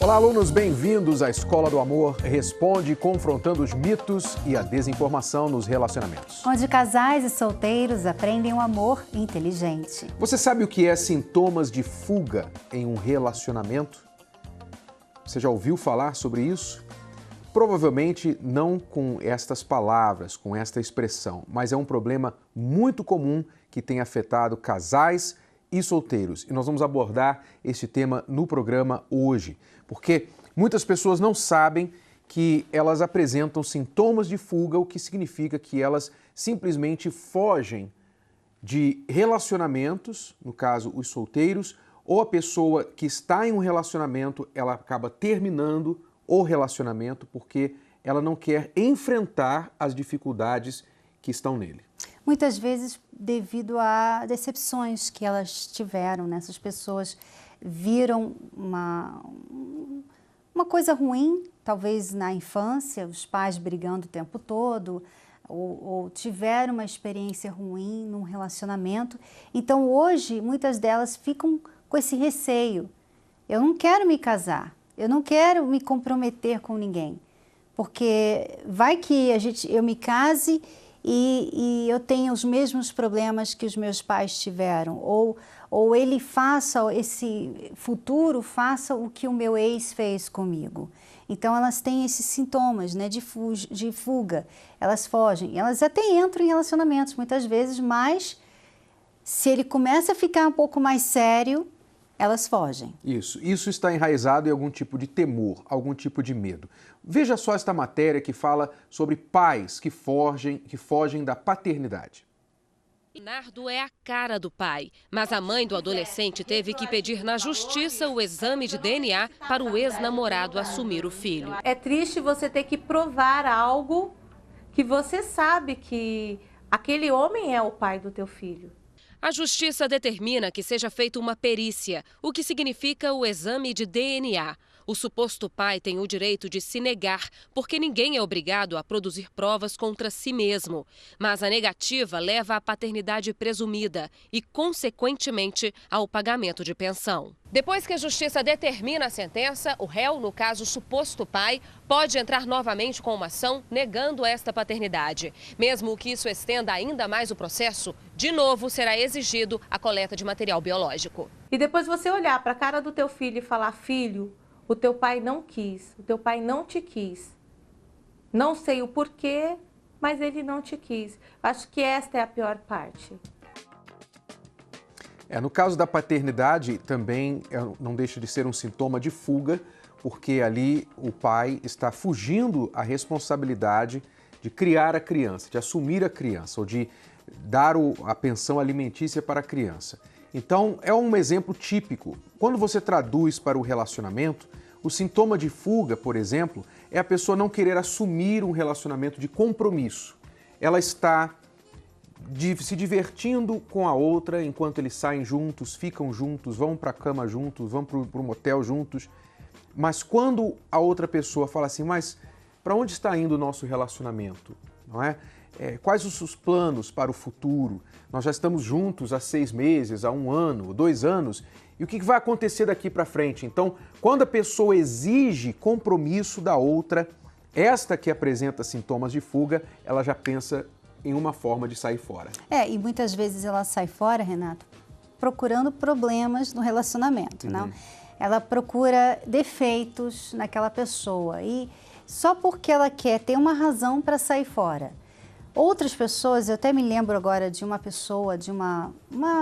Olá, alunos, bem-vindos à Escola do Amor Responde, confrontando os mitos e a desinformação nos relacionamentos. Onde casais e solteiros aprendem um amor inteligente. Você sabe o que é sintomas de fuga em um relacionamento? Você já ouviu falar sobre isso? Provavelmente não com estas palavras, com esta expressão, mas é um problema muito comum que tem afetado casais e solteiros. E nós vamos abordar este tema no programa hoje, porque muitas pessoas não sabem que elas apresentam sintomas de fuga, o que significa que elas simplesmente fogem de relacionamentos, no caso os solteiros, ou a pessoa que está em um relacionamento, ela acaba terminando o relacionamento porque ela não quer enfrentar as dificuldades que estão nele. Muitas vezes devido a decepções que elas tiveram, né? Essas pessoas viram uma coisa ruim, talvez na infância, os pais brigando o tempo todo, ou tiveram uma experiência ruim num relacionamento. Então hoje muitas delas ficam com esse receio. Eu não quero me casar, eu não quero me comprometer com ninguém, porque vai que eu me case e eu tenho os mesmos problemas que os meus pais tiveram, ou ele faça, esse futuro faça o que o meu ex fez comigo. Então elas têm esses sintomas, né, de fuga, elas fogem, elas até entram em relacionamentos muitas vezes, mas se ele começa a ficar um pouco mais sério, elas fogem. Isso está enraizado em algum tipo de temor, algum tipo de medo. Veja só esta matéria que fala sobre pais que fogem da paternidade. Leonardo é a cara do pai, mas a mãe do adolescente teve que pedir na justiça o exame de DNA para o ex-namorado assumir o filho. É triste você ter que provar algo que você sabe que aquele homem é o pai do teu filho. A justiça determina que seja feita uma perícia, o que significa o exame de DNA. O suposto pai tem o direito de se negar, porque ninguém é obrigado a produzir provas contra si mesmo. Mas a negativa leva à paternidade presumida e, consequentemente, ao pagamento de pensão. Depois que a justiça determina a sentença, o réu, no caso o suposto pai, pode entrar novamente com uma ação negando esta paternidade. Mesmo que isso estenda ainda mais o processo, de novo será exigido a coleta de material biológico. E depois você olhar para a cara do teu filho e falar: filho, o teu pai não quis, o teu pai não te quis. Não sei o porquê, mas ele não te quis. Acho que esta é a pior parte. No caso da paternidade, também não deixa de ser um sintoma de fuga, porque ali o pai está fugindo à responsabilidade de criar a criança, de assumir a criança, ou de dar a pensão alimentícia para a criança. Então, é um exemplo típico. Quando você traduz para o relacionamento, o sintoma de fuga, por exemplo, é a pessoa não querer assumir um relacionamento de compromisso. Ela está se divertindo com a outra enquanto eles saem juntos, ficam juntos, vão para a cama juntos, vão para o motel juntos. Mas quando a outra pessoa fala assim: mas para onde está indo o nosso relacionamento? Não é? Quais os seus planos para o futuro? Nós já estamos juntos há 6 meses, há 1 ano, 2 anos, e o que vai acontecer daqui para frente? Então, quando a pessoa exige compromisso da outra, esta que apresenta sintomas de fuga, ela já pensa em uma forma de sair fora. E muitas vezes ela sai fora, Renato, procurando problemas no relacionamento, não? Ela procura defeitos naquela pessoa e só porque ela quer ter uma razão para sair fora. Outras pessoas, eu até me lembro agora de uma pessoa, de uma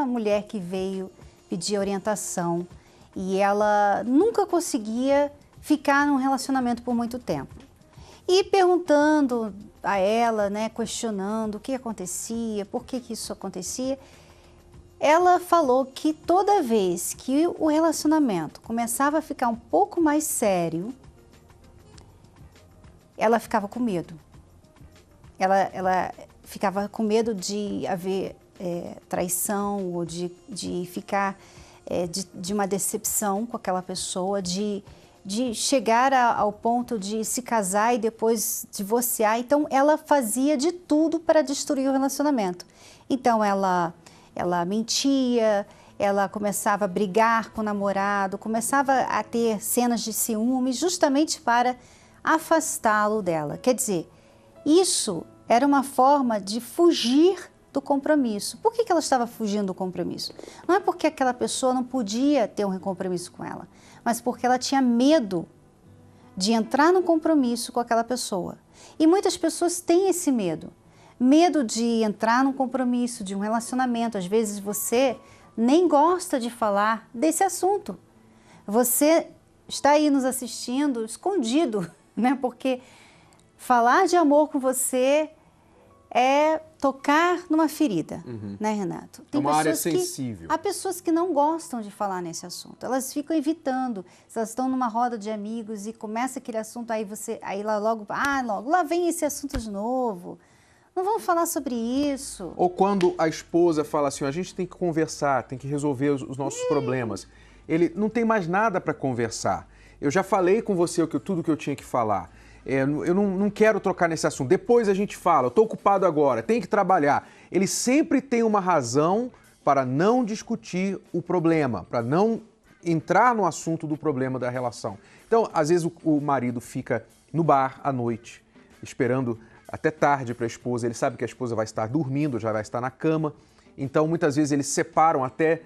mulher que veio pedir orientação e ela nunca conseguia ficar num relacionamento por muito tempo. E perguntando a ela, né, questionando o que acontecia, por que isso acontecia, ela falou que toda vez que o relacionamento começava a ficar um pouco mais sério, ela ficava com medo. Ela ficava com medo de haver traição ou de ficar de uma decepção com aquela pessoa, de chegar ao ponto de se casar e depois divorciar. Então, ela fazia de tudo para destruir o relacionamento. Então, ela mentia, ela começava a brigar com o namorado, começava a ter cenas de ciúme justamente para afastá-lo dela. Quer dizer, isso era uma forma de fugir do compromisso. Por que ela estava fugindo do compromisso? Não é porque aquela pessoa não podia ter um compromisso com ela, mas porque ela tinha medo de entrar num compromisso com aquela pessoa. E muitas pessoas têm esse medo. Medo de entrar num compromisso, de um relacionamento. Às vezes você nem gosta de falar desse assunto. Você está aí nos assistindo escondido, né? Porque falar de amor com você é tocar numa ferida, né, Renato? É uma área sensível. Há pessoas que não gostam de falar nesse assunto. Elas ficam evitando. Se elas estão numa roda de amigos e começa aquele assunto, aí logo lá vem esse assunto de novo. Não vamos falar sobre isso. Ou quando a esposa fala assim, a gente tem que conversar, tem que resolver os nossos problemas. Ele não tem mais nada para conversar. Eu já falei com você tudo que eu tinha que falar. Eu não quero trocar nesse assunto. Depois a gente fala, eu estou ocupado agora, tem que trabalhar. Ele sempre tem uma razão para não discutir o problema, para não entrar no assunto do problema da relação. Então, às vezes o marido fica no bar à noite, esperando até tarde para a esposa. Ele sabe que a esposa vai estar dormindo, já vai estar na cama. Então, muitas vezes eles se separam até,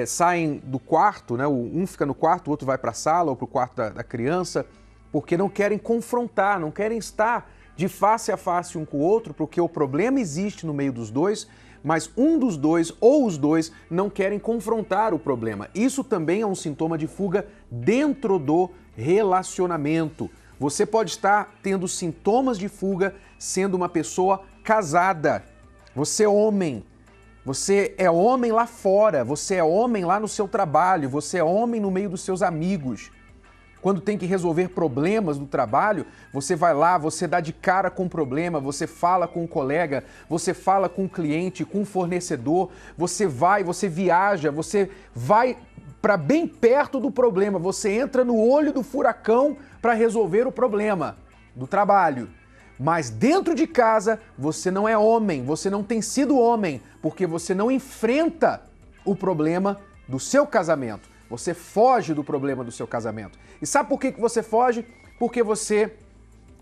saem do quarto, né? Um fica no quarto, o outro vai para a sala ou para o quarto da criança, porque não querem confrontar, não querem estar de face a face um com o outro, porque o problema existe no meio dos dois, mas um dos dois ou os dois não querem confrontar o problema. Isso também é um sintoma de fuga dentro do relacionamento. Você pode estar tendo sintomas de fuga sendo uma pessoa casada. Você é homem. Você é homem lá fora, você é homem lá no seu trabalho, você é homem no meio dos seus amigos. Quando tem que resolver problemas do trabalho, você vai lá, você dá de cara com o problema, você fala com o colega, você fala com o cliente, com o fornecedor, você viaja, você vai para bem perto do problema, você entra no olho do furacão para resolver o problema do trabalho. Mas dentro de casa, você não é homem, você não tem sido homem, porque você não enfrenta o problema do seu casamento. Você foge do problema do seu casamento. E sabe por que você foge? Porque você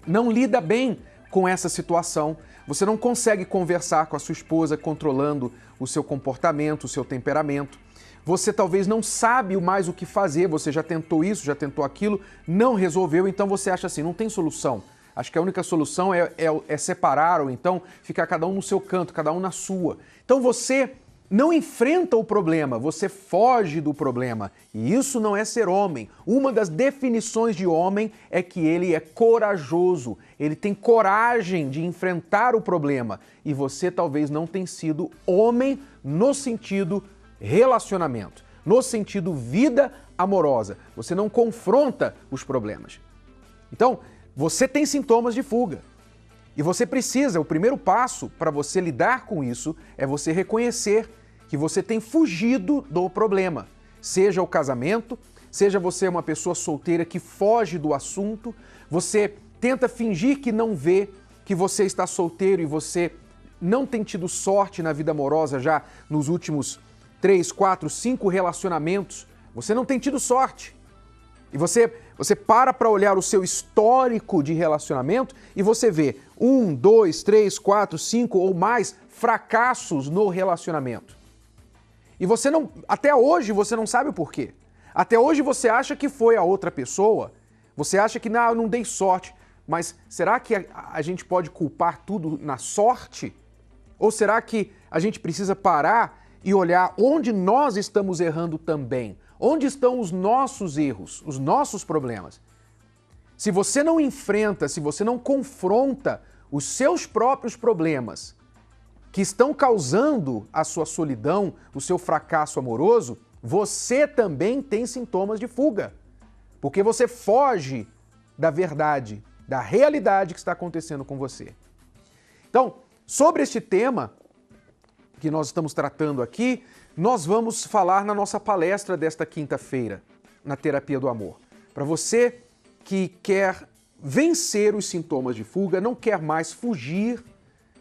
não lida bem com essa situação. Você não consegue conversar com a sua esposa controlando o seu comportamento, o seu temperamento. Você talvez não sabe mais o que fazer. Você já tentou isso, já tentou aquilo, não resolveu. Então você acha assim, não tem solução. Acho que a única solução é separar ou então ficar cada um no seu canto, cada um na sua. Então você não enfrenta o problema, você foge do problema. E isso não é ser homem. Uma das definições de homem é que ele é corajoso, ele tem coragem de enfrentar o problema. E você talvez não tenha sido homem no sentido relacionamento, no sentido vida amorosa. Você não confronta os problemas. Então, você tem sintomas de fuga. E você precisa, o primeiro passo para você lidar com isso é você reconhecer que você tem fugido do problema. Seja o casamento, seja você uma pessoa solteira que foge do assunto, você tenta fingir que não vê que você está solteiro e você não tem tido sorte na vida amorosa já nos últimos 3, 4, 5 relacionamentos. Você não tem tido sorte. E você para olhar o seu histórico de relacionamento e você vê 1, 2, 3, 4, 5 ou mais fracassos no relacionamento. E até hoje você não sabe o porquê. Até hoje você acha que foi a outra pessoa, você acha que eu não dei sorte. Mas será que a gente pode culpar tudo na sorte? Ou será que a gente precisa parar e olhar onde nós estamos errando também? Onde estão os nossos erros, os nossos problemas? Se você não enfrenta, se você não confronta os seus próprios problemas que estão causando a sua solidão, o seu fracasso amoroso, você também tem sintomas de fuga. Porque você foge da verdade, da realidade que está acontecendo com você. Então, sobre este tema que nós estamos tratando aqui, nós vamos falar na nossa palestra desta quinta-feira, na Terapia do Amor. Para você que quer vencer os sintomas de fuga, não quer mais fugir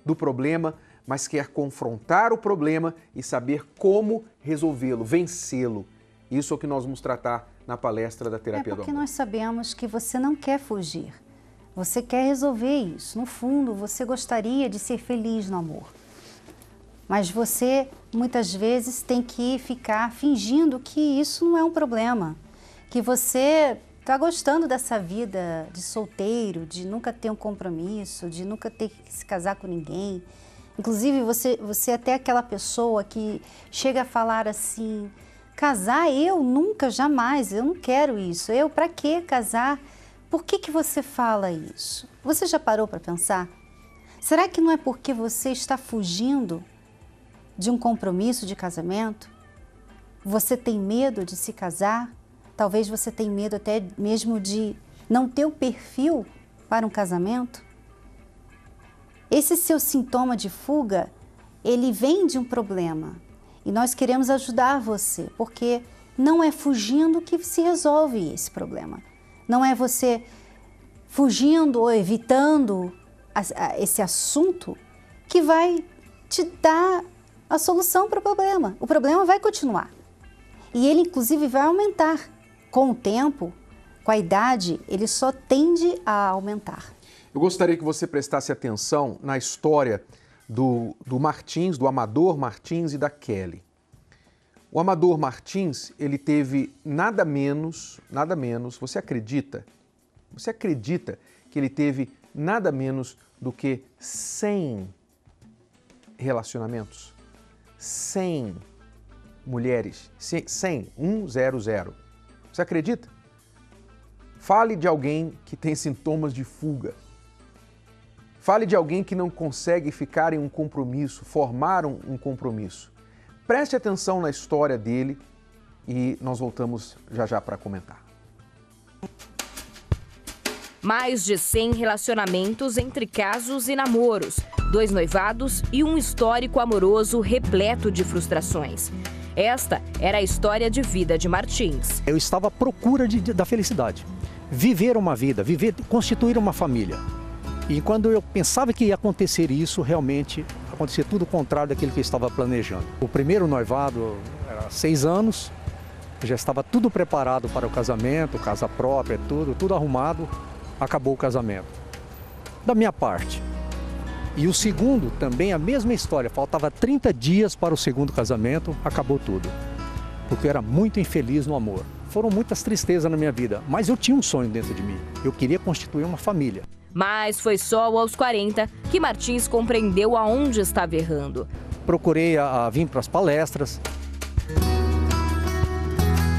do problema, mas quer confrontar o problema e saber como resolvê-lo, vencê-lo. Isso é o que nós vamos tratar na palestra da Terapia do Amor. Porque nós sabemos que você não quer fugir. Você quer resolver isso. No fundo, você gostaria de ser feliz no amor. Mas você, muitas vezes, tem que ficar fingindo que isso não é um problema. Que você está gostando dessa vida de solteiro, de nunca ter um compromisso, de nunca ter que se casar com ninguém. Inclusive, você é até aquela pessoa que chega a falar assim, casar eu nunca, jamais, eu não quero isso. Eu, para que casar? Por que você fala isso? Você já parou para pensar? Será que não é porque você está fugindo de um compromisso de casamento? Você tem medo de se casar? Talvez você tenha medo até mesmo de não ter o perfil para um casamento? Esse seu sintoma de fuga, ele vem de um problema. E nós queremos ajudar você, porque não é fugindo que se resolve esse problema. Não é você fugindo ou evitando esse assunto que vai te dar a solução para o problema. O problema vai continuar. E ele, inclusive, vai aumentar. Com o tempo, com a idade, ele só tende a aumentar. Eu gostaria que você prestasse atenção na história do Martins, do Amador Martins e da Kelly. O Amador Martins, ele teve nada menos, você acredita que ele teve nada menos do que 100 relacionamentos? 100 mulheres, 100. Você acredita? Fale de alguém que tem sintomas de fuga. Fale de alguém que não consegue ficar em um compromisso, formar um compromisso. Preste atenção na história dele e nós voltamos já para comentar. Mais de 100 relacionamentos entre casos e namoros, 2 noivados e um histórico amoroso repleto de frustrações. Esta era a história de vida de Martins. Eu estava à procura da felicidade. Viver uma vida, constituir uma família. E quando eu pensava que ia acontecer isso, realmente acontecia tudo o contrário daquilo que eu estava planejando. O primeiro noivado era 6 anos, já estava tudo preparado para o casamento, casa própria, tudo arrumado, acabou o casamento. Da minha parte. E o segundo, também a mesma história, faltava 30 dias para o segundo casamento, acabou tudo. Porque eu era muito infeliz no amor. Foram muitas tristezas na minha vida, mas eu tinha um sonho dentro de mim. Eu queria constituir uma família. Mas foi só aos 40 que Martins compreendeu aonde estava errando. Procurei vir para as palestras.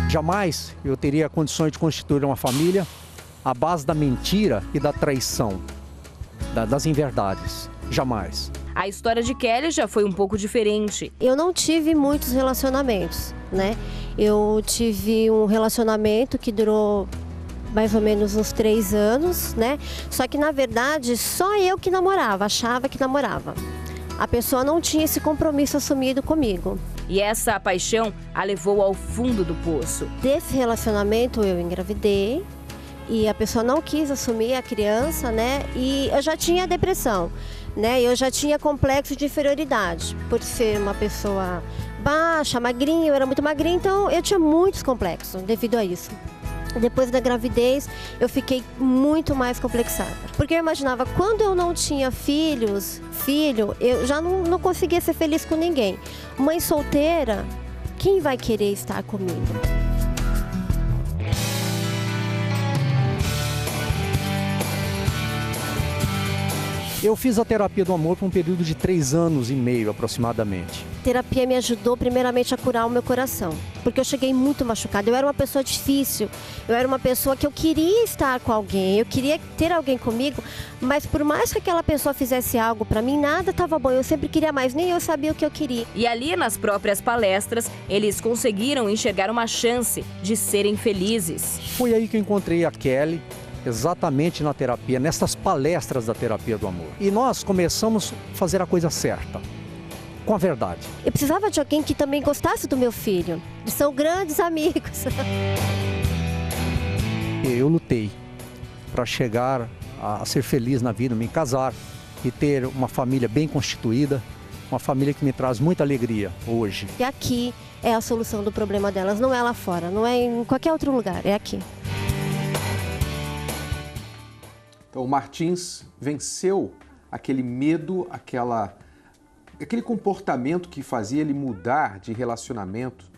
Jamais eu teria condições de constituir uma família à base da mentira e da traição, das inverdades. Jamais. A história de Kelly já foi um pouco diferente. Eu não tive muitos relacionamentos, né? Eu tive um relacionamento que durou mais ou menos uns 3 anos, né? Só que, na verdade, só eu que namorava, achava que namorava. A pessoa não tinha esse compromisso assumido comigo. E essa paixão a levou ao fundo do poço. Desse relacionamento eu engravidei e a pessoa não quis assumir a criança, né? E eu já tinha depressão, né? Eu já tinha complexo de inferioridade por ser uma pessoa baixa, magrinha, eu era muito magrinha, então eu tinha muitos complexos devido a isso. Depois da gravidez, eu fiquei muito mais complexada. Porque eu imaginava, quando eu não tinha filho, eu já não conseguia ser feliz com ninguém. Mãe solteira, quem vai querer estar comigo? Eu fiz a terapia do amor por um período de 3 anos e meio aproximadamente. A terapia me ajudou primeiramente a curar o meu coração, porque eu cheguei muito machucada. Eu era uma pessoa difícil, eu era uma pessoa que eu queria estar com alguém, eu queria ter alguém comigo, mas por mais que aquela pessoa fizesse algo para mim, nada estava bom, eu sempre queria mais, nem eu sabia o que eu queria. E ali nas próprias palestras, eles conseguiram enxergar uma chance de serem felizes. Foi aí que eu encontrei a Kelly, exatamente na terapia, nessas palestras da terapia do amor. E nós começamos a fazer a coisa certa, com a verdade. Eu precisava de alguém que também gostasse do meu filho. Eles são grandes amigos. Eu lutei para chegar a ser feliz na vida, me casar e ter uma família bem constituída uma família que me traz muita alegria hoje. E aqui é a solução do problema delas, não é lá fora, não é em qualquer outro lugar, é aqui. Então, o Martins venceu aquele medo, aquele comportamento que fazia ele mudar de relacionamento.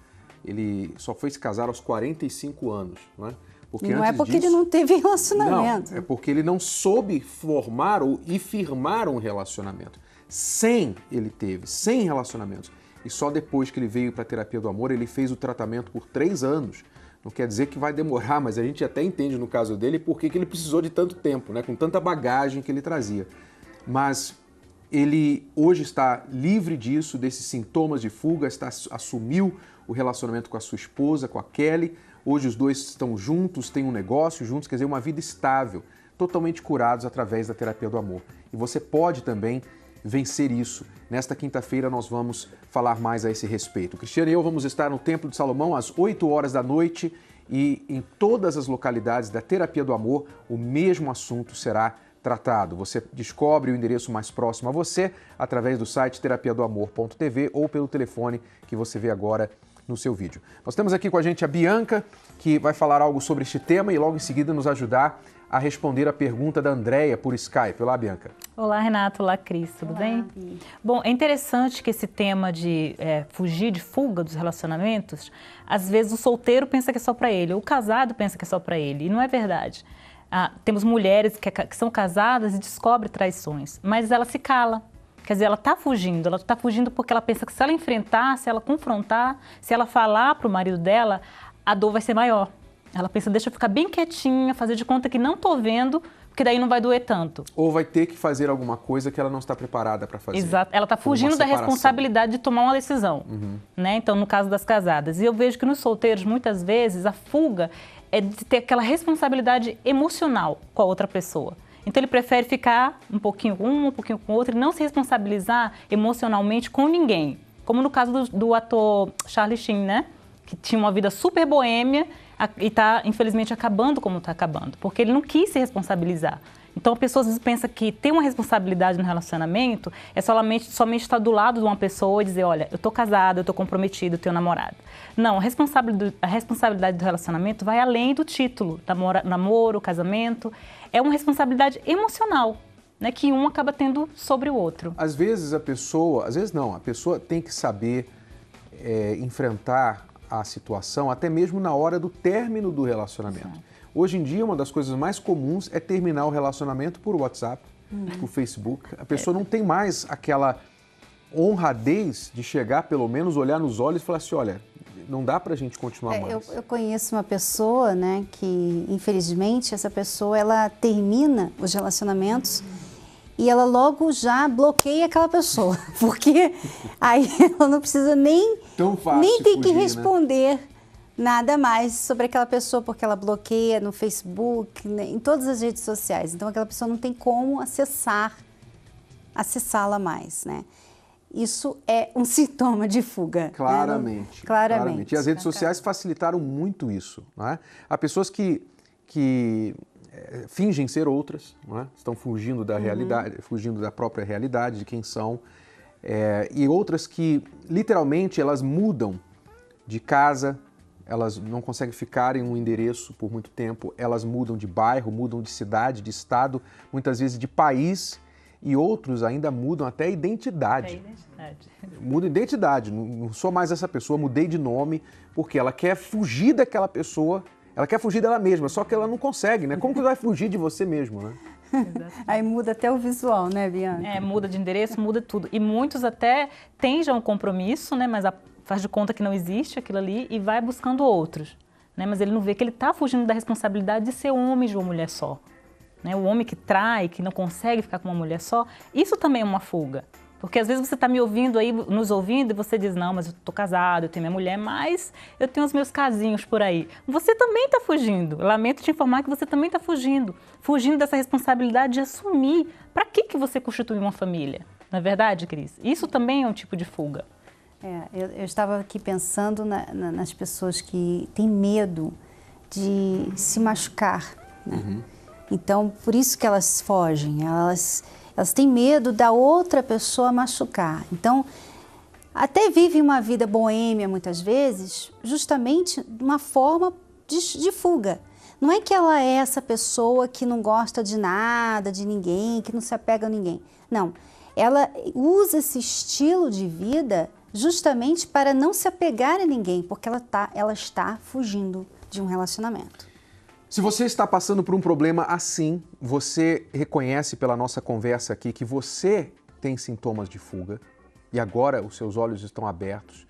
Ele só foi se casar aos 45 anos, não é? Porque não é porque ele não teve relacionamento. Não, é porque ele não soube formar e firmar um relacionamento. 100 ele teve, 100 relacionamentos. E só depois que ele veio para a terapia do amor, ele fez o tratamento por 3 anos. Não quer dizer que vai demorar, mas a gente até entende no caso dele por que ele precisou de tanto tempo, né? Com tanta bagagem que ele trazia. Mas ele hoje está livre disso, desses sintomas de fuga, assumiu o relacionamento com a sua esposa, com a Kelly. Hoje os dois estão juntos, têm um negócio juntos, quer dizer, uma vida estável, totalmente curados através da terapia do amor. E você pode também vencer isso. Nesta quinta-feira nós vamos falar mais a esse respeito. Cristiane e eu vamos estar no Templo de Salomão às 8 horas da noite e em todas as localidades da terapia do amor o mesmo assunto será tratado. Você descobre o endereço mais próximo a você através do site terapiadoamor.tv ou pelo telefone que você vê agora no seu vídeo. Nós temos aqui com a gente a Bianca, que vai falar algo sobre este tema e logo em seguida nos ajudar a responder a pergunta da Andréia por Skype. Olá, Bianca. Olá, Renato. Olá, Cris. Tudo bem? Bom, é interessante que esse tema de fuga dos relacionamentos, às vezes o solteiro pensa que é só para ele, ou o casado pensa que é só para ele, e não é verdade. Temos mulheres que são casadas e descobrem traições, mas ela se cala. Quer dizer, ela está fugindo porque ela pensa que se ela enfrentar, se ela confrontar, se ela falar para o marido dela, a dor vai ser maior. Ela pensa, deixa eu ficar bem quietinha, fazer de conta que não estou vendo, porque daí não vai doer tanto. Ou vai ter que fazer alguma coisa que ela não está preparada para fazer. Exato. Ela está fugindo da responsabilidade de tomar uma decisão. Né? Então, no caso das casadas. E eu vejo que nos solteiros, muitas vezes, a fuga é de ter aquela responsabilidade emocional com a outra pessoa. Então, ele prefere ficar um pouquinho com um pouquinho com o outro e não se responsabilizar emocionalmente com ninguém. Como no caso do ator Charlie Sheen, né? Que tinha uma vida super boêmia e está, infelizmente, acabando como está acabando, porque ele não quis se responsabilizar. Então, a pessoa às vezes pensa que ter uma responsabilidade no relacionamento é somente estar do lado de uma pessoa e dizer, olha, eu estou casada, eu estou comprometido, eu tenho namorado. Não, a responsabilidade do relacionamento vai além do título, namoro, casamento. É uma responsabilidade emocional, né, que um acaba tendo sobre o outro. Às vezes a pessoa tem que saber enfrentar a situação até mesmo na hora do término do relacionamento. Sim. Hoje em dia, uma das coisas mais comuns é terminar o relacionamento por WhatsApp, por Facebook. A pessoa não tem mais aquela honradez de chegar, pelo menos, olhar nos olhos e falar assim, olha, não dá pra gente continuar mais. Eu conheço uma pessoa, né, que infelizmente essa pessoa, ela termina os relacionamentos e ela logo já bloqueia aquela pessoa, porque aí ela não precisa nem ter que responder, né, nada mais sobre aquela pessoa, porque ela bloqueia no Facebook, né, em todas as redes sociais. Então aquela pessoa não tem como acessá-la mais, né? Isso é um sintoma de fuga. Claramente. Né? Claramente. E as redes sociais facilitaram muito isso. Não é? Há pessoas que fingem ser outras, não é? Estão fugindo da realidade, fugindo da própria realidade, de quem são. E outras que, literalmente, elas mudam de casa, elas não conseguem ficar em um endereço por muito tempo, elas mudam de bairro, mudam de cidade, de estado, muitas vezes de país. E outros ainda mudam até a identidade. Muda a identidade, não sou mais essa pessoa, mudei de nome, porque ela quer fugir daquela pessoa, ela quer fugir dela mesma, só que ela não consegue, né? Como que vai fugir de você mesmo, né? Aí muda até o visual, né, Bianca? Muda de endereço, muda tudo. E muitos até têm já um compromisso, né? Mas faz de conta que não existe aquilo ali e vai buscando outros. Né? Mas ele não vê que ele está fugindo da responsabilidade de ser homem de uma mulher só. Né? O homem que trai, que não consegue ficar com uma mulher só, isso também é uma fuga. Porque às vezes você está me ouvindo aí, nos ouvindo, e você diz, não, mas eu estou casado, eu tenho minha mulher, mas eu tenho os meus casinhos por aí. Você também está fugindo. Lamento te informar que você também está fugindo. Fugindo dessa responsabilidade de assumir. Para que você constitui uma família? Não é verdade, Cris? Isso também é um tipo de fuga. Eu estava aqui pensando nas pessoas que têm medo de se machucar, né? Então, por isso que elas fogem, Elas têm medo da outra pessoa machucar. Então, até vivem uma vida boêmia muitas vezes, justamente de uma forma de fuga. Não é que ela é essa pessoa que não gosta de nada, de ninguém, que não se apega a ninguém. Não, ela usa esse estilo de vida justamente para não se apegar a ninguém, porque ela está fugindo de um relacionamento. Se você está passando por um problema assim, você reconhece pela nossa conversa aqui que você tem sintomas de fuga e agora os seus olhos estão abertos.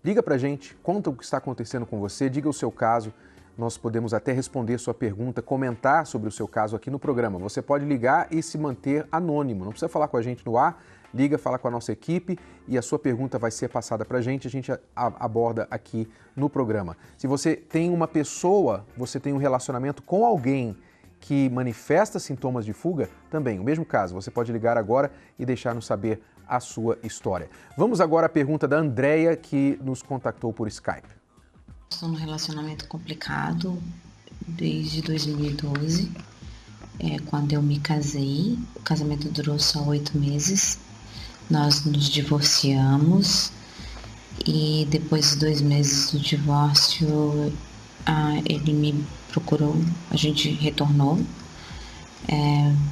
Liga pra gente, conta o que está acontecendo com você, diga o seu caso. Nós podemos até responder sua pergunta, comentar sobre o seu caso aqui no programa. Você pode ligar e se manter anônimo, não precisa falar com a gente no ar, liga, fala com a nossa equipe e a sua pergunta vai ser passada para a gente aborda aqui no programa. Se você tem uma pessoa, você tem um relacionamento com alguém que manifesta sintomas de fuga, também, o mesmo caso, você pode ligar agora e deixar-nos saber a sua história. Vamos agora à pergunta da Andréia, que nos contactou por Skype. Estou num relacionamento complicado desde 2012, quando eu me casei. O casamento durou só 8 meses. Nós nos divorciamos e depois de 2 meses do divórcio, ele me procurou, a gente retornou.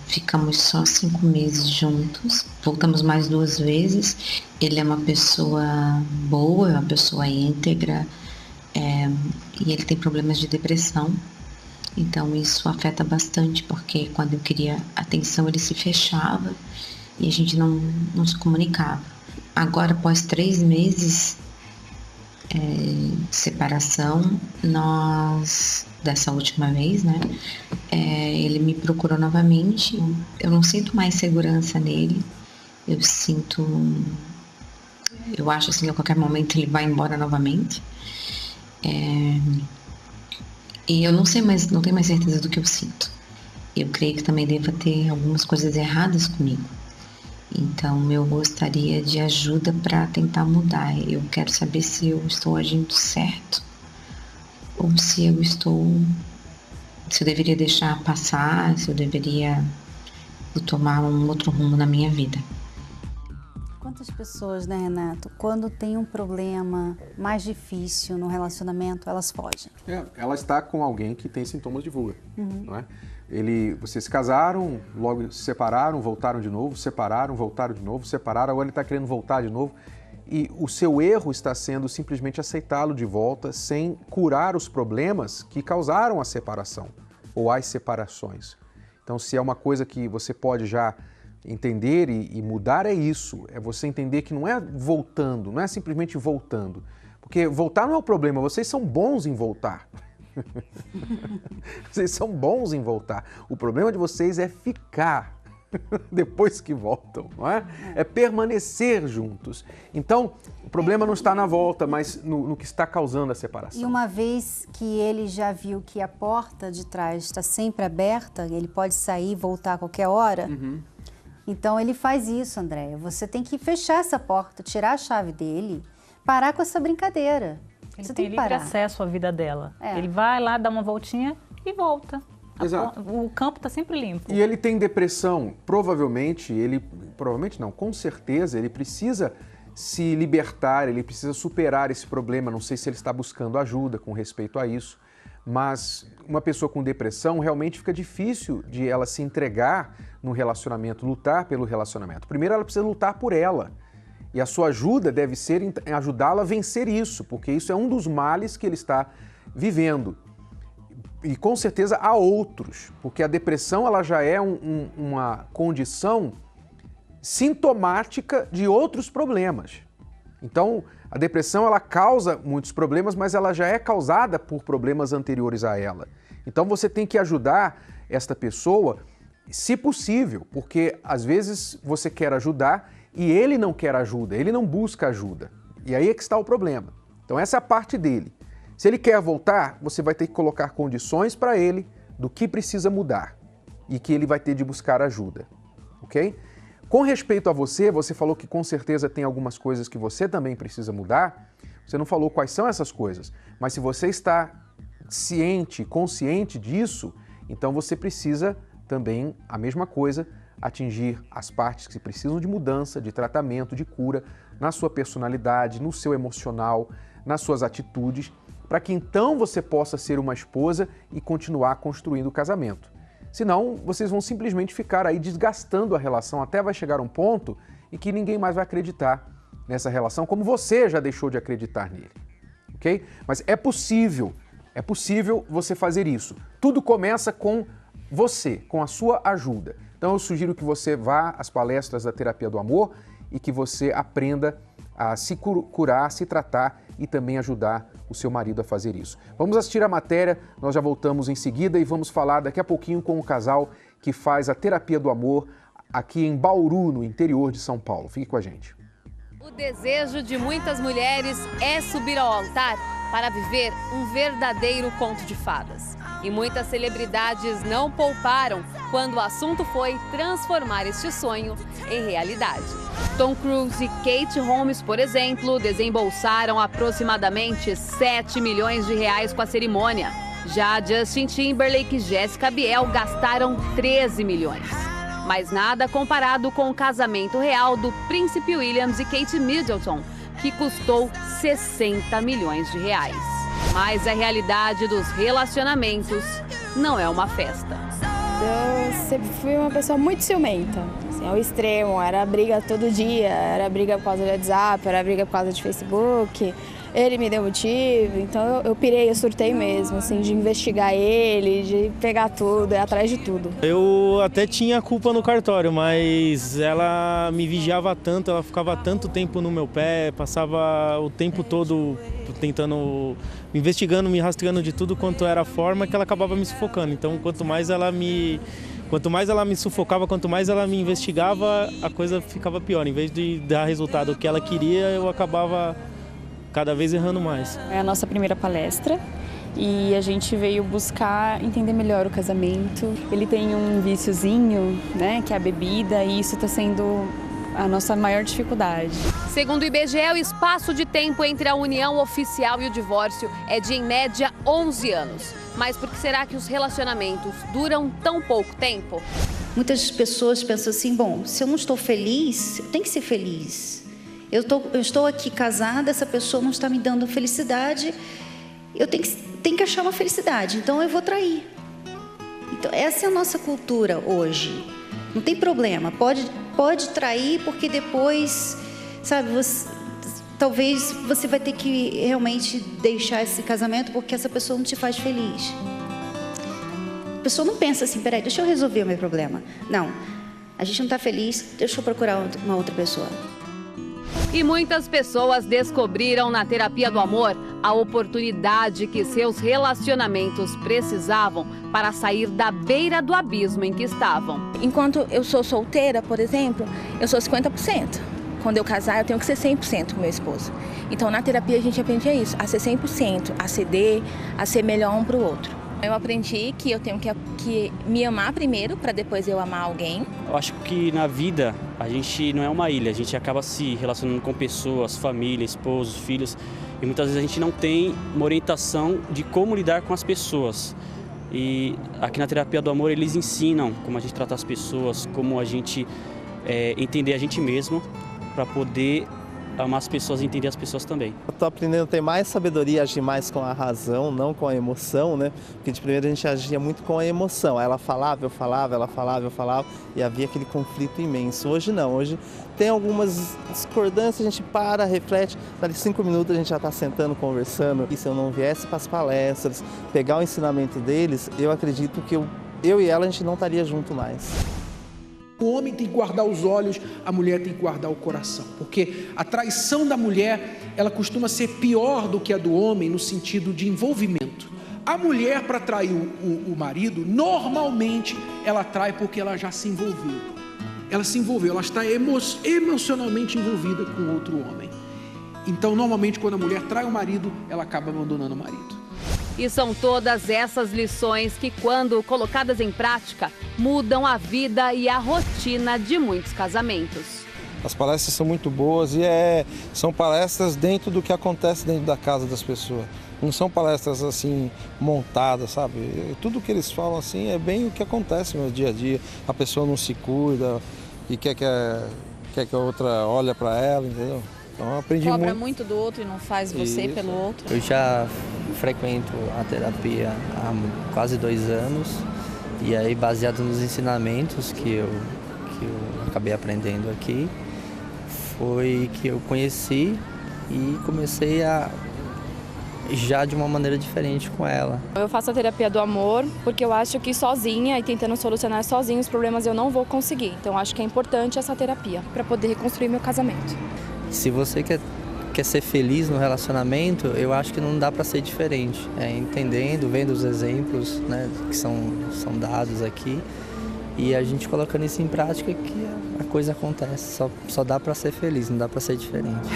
Ficamos só 5 meses juntos, voltamos mais 2 vezes. Ele é uma pessoa boa, é uma pessoa íntegra, e ele tem problemas de depressão, então isso afeta bastante, porque quando eu queria atenção ele se fechava e a gente não se comunicava. Agora, após 3 meses de separação, dessa última vez, né, ele me procurou novamente. Eu não sinto mais segurança nele, eu acho assim que a qualquer momento ele vai embora novamente. E eu não tenho mais certeza do que eu sinto. Eu creio que também deva ter algumas coisas erradas comigo. Então eu gostaria de ajuda para tentar mudar. Eu quero saber se eu estou agindo certo ou se eu deveria deixar passar, se eu deveria tomar um outro rumo na minha vida. Quantas pessoas, né, Renato, quando tem um problema mais difícil no relacionamento, elas fogem? Ela está com alguém que tem sintomas de fuga, não é? Vocês se casaram, logo se separaram, voltaram de novo, separaram, voltaram de novo, separaram, agora ele está querendo voltar de novo. E o seu erro está sendo simplesmente aceitá-lo de volta sem curar os problemas que causaram a separação ou as separações. Então, se é uma coisa que você pode já entender e mudar, é isso. É você entender que não é voltando, não é simplesmente voltando. Porque voltar não é o problema, vocês são bons em voltar. Vocês são bons em voltar. O problema de vocês é ficar depois que voltam, não é? É permanecer juntos. Então, o problema não está na volta, mas no que está causando a separação. E uma vez que ele já viu que a porta de trás está sempre aberta, ele pode sair e voltar a qualquer hora, então ele faz isso, Andréia. Você tem que fechar essa porta, tirar a chave dele, parar com essa brincadeira. Ele Você tem tem que parar. livre acesso à vida dela. Ele vai lá, dá uma voltinha e volta. Exato. O campo está sempre limpo. E ele tem depressão. Com certeza, ele precisa se libertar, ele precisa superar esse problema. Não sei se ele está buscando ajuda com respeito a isso, mas uma pessoa com depressão realmente fica difícil de ela se entregar no relacionamento, lutar pelo relacionamento. Primeiro, ela precisa lutar por ela. E a sua ajuda deve ser em ajudá-la a vencer isso, porque isso é um dos males que ele está vivendo. E com certeza há outros, porque a depressão ela já é uma condição sintomática de outros problemas. Então, a depressão ela causa muitos problemas, mas ela já é causada por problemas anteriores a ela. Então, você tem que ajudar esta pessoa, se possível, porque às vezes você quer ajudar e ele não quer ajuda, ele não busca ajuda. E aí é que está o problema. Então, essa é a parte dele. Se ele quer voltar, você vai ter que colocar condições para ele do que precisa mudar e que ele vai ter de buscar ajuda, ok? Com respeito a você, você falou que com certeza tem algumas coisas que você também precisa mudar. Você não falou quais são essas coisas, mas se você está consciente disso, então você precisa também, a mesma coisa, atingir as partes que precisam de mudança, de tratamento, de cura, na sua personalidade, no seu emocional, nas suas atitudes, para que então você possa ser uma esposa e continuar construindo o casamento. Senão, vocês vão simplesmente ficar aí desgastando a relação, até vai chegar um ponto em que ninguém mais vai acreditar nessa relação, como você já deixou de acreditar nele, ok? Mas é possível você fazer isso. Tudo começa com você, com a sua ajuda. Então eu sugiro que você vá às palestras da Terapia do Amor e que você aprenda a se curar, se tratar e também ajudar o seu marido a fazer isso. Vamos assistir a matéria, nós já voltamos em seguida e vamos falar daqui a pouquinho com o casal que faz a Terapia do Amor aqui em Bauru, no interior de São Paulo. Fique com a gente. O desejo de muitas mulheres é subir ao altar para viver um verdadeiro conto de fadas. E muitas celebridades não pouparam quando o assunto foi transformar este sonho em realidade. Tom Cruise e Kate Holmes, por exemplo, desembolsaram aproximadamente 7 milhões de reais com a cerimônia. Já Justin Timberlake e Jessica Biel gastaram 13 milhões. Mas nada comparado com o casamento real do Príncipe Williams e Kate Middleton, que custou 60 milhões de reais. Mas a realidade dos relacionamentos não é uma festa. Eu sempre fui uma pessoa muito ciumenta, assim, ao extremo. Era briga todo dia, era briga por causa do WhatsApp, era briga por causa de Facebook. Ele me deu motivo, então eu pirei, eu surtei mesmo, assim, de investigar ele, de pegar tudo, ir atrás de tudo. Eu até tinha culpa no cartório, mas ela me vigiava tanto, ela ficava tanto tempo no meu pé, passava o tempo todo tentando, investigando, me rastreando de tudo quanto era forma, que ela acabava me sufocando. Então, quanto mais ela me sufocava, quanto mais ela me investigava, a coisa ficava pior. Em vez de dar resultado que ela queria, eu acabava cada vez errando mais. É a nossa primeira palestra e a gente veio buscar entender melhor o casamento. Ele tem um viciozinho, né, que é a bebida, e isso está sendo a nossa maior dificuldade. Segundo o IBGE, o espaço de tempo entre a união oficial e o divórcio é de, em média, 11 anos. Mas por que será que os relacionamentos duram tão pouco tempo? Muitas pessoas pensam assim, bom, se eu não estou feliz, eu tenho que ser feliz. Eu estou aqui casada, essa pessoa não está me dando felicidade, eu tenho que achar uma felicidade, então eu vou trair. Então, essa é a nossa cultura hoje. Não tem problema, pode trair, porque depois, sabe, talvez você vai ter que realmente deixar esse casamento porque essa pessoa não te faz feliz. A pessoa não pensa assim, peraí, deixa eu resolver o meu problema. Não, a gente não está feliz, deixa eu procurar uma outra pessoa. E muitas pessoas descobriram na Terapia do Amor a oportunidade que seus relacionamentos precisavam para sair da beira do abismo em que estavam. Enquanto eu sou solteira, por exemplo, eu sou 50%. Quando eu casar, eu tenho que ser 100% com meu esposo. Então, na terapia, a gente aprende isso, a ser 100%, a ceder, a ser melhor um para o outro. Eu aprendi que eu tenho que me amar primeiro para depois eu amar alguém. Eu acho que na vida a gente não é uma ilha, a gente acaba se relacionando com pessoas, família, esposos, filhos, e muitas vezes a gente não tem uma orientação de como lidar com as pessoas. E aqui na Terapia do Amor eles ensinam como a gente trata as pessoas, como a gente entender a gente mesmo para poder amar as pessoas e entender as pessoas também. Eu estou aprendendo a ter mais sabedoria, agir mais com a razão, não com a emoção, né? Porque de primeiro a gente agia muito com a emoção. Ela falava, eu falava, ela falava, eu falava, e havia aquele conflito imenso. Hoje não, hoje tem algumas discordâncias, a gente para, reflete, dali 5 minutos a gente já está sentando, conversando. E se eu não viesse para as palestras, pegar o ensinamento deles, eu acredito que eu e ela a gente não estaria junto mais. O homem tem que guardar os olhos, a mulher tem que guardar o coração, porque a traição da mulher, ela costuma ser pior do que a do homem no sentido de envolvimento. A mulher, para trair o marido, normalmente ela trai porque ela já se envolveu. Ela se envolveu, ela está emocionalmente envolvida com outro homem. Então, normalmente, quando a mulher trai o marido, ela acaba abandonando o marido. E são todas essas lições que, quando colocadas em prática, mudam a vida e a rotina de muitos casamentos. As palestras são muito boas e são palestras dentro do que acontece dentro da casa das pessoas. Não são palestras assim montadas, sabe? Tudo que eles falam assim é bem o que acontece no dia a dia. A pessoa não se cuida e quer que a outra olhe para ela, entendeu? Então eu aprendi Cobra muito do outro e não faz você pelo outro. Eu já frequento a terapia há quase 2 anos e aí baseado nos ensinamentos que eu acabei aprendendo aqui, foi que eu conheci e comecei a já de uma maneira diferente com ela. Eu faço a terapia do amor porque eu acho que sozinha e tentando solucionar sozinha os problemas eu não vou conseguir. Então acho que é importante essa terapia para poder reconstruir meu casamento. Se você quer ser feliz no relacionamento, eu acho que não dá para ser diferente. Entendendo, vendo os exemplos, né, que são dados aqui e a gente colocando isso em prática que a coisa acontece. Só dá para ser feliz, não dá para ser diferente.